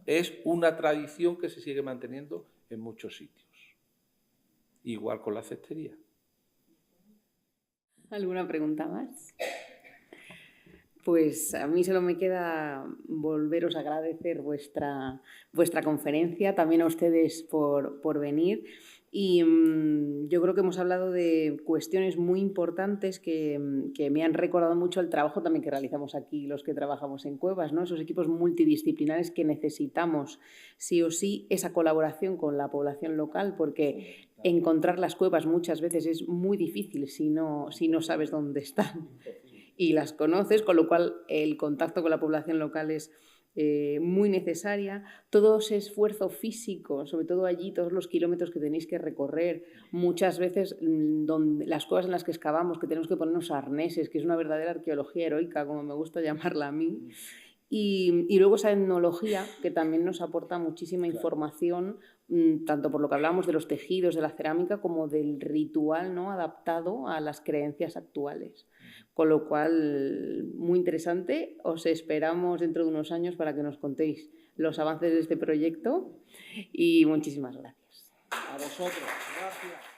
Es una tradición que se sigue manteniendo en muchos sitios. Igual con la cestería. ¿Alguna pregunta más? Pues a mí solo me queda volveros a agradecer vuestra conferencia, también a ustedes por venir. Y yo creo que hemos hablado de cuestiones muy importantes que me han recordado mucho el trabajo también que realizamos aquí los que trabajamos en cuevas, ¿no? Esos equipos multidisciplinares que necesitamos sí o sí, esa colaboración con la población local, porque encontrar las cuevas muchas veces es muy difícil si no sabes dónde están y las conoces, con lo cual el contacto con la población local es muy necesaria. Todo ese esfuerzo físico, sobre todo allí, todos los kilómetros que tenéis que recorrer, muchas veces las cuevas en las que excavamos, que tenemos que ponernos arneses, que es una verdadera arqueología heroica, como me gusta llamarla a mí. Y luego esa etnología que también nos aporta muchísima información, tanto por lo que hablamos de los tejidos, de la cerámica, como del ritual, ¿no?, adaptado a las creencias actuales. Con lo cual, muy interesante. Os esperamos dentro de unos años para que nos contéis los avances de este proyecto y muchísimas gracias. A vosotros. Gracias.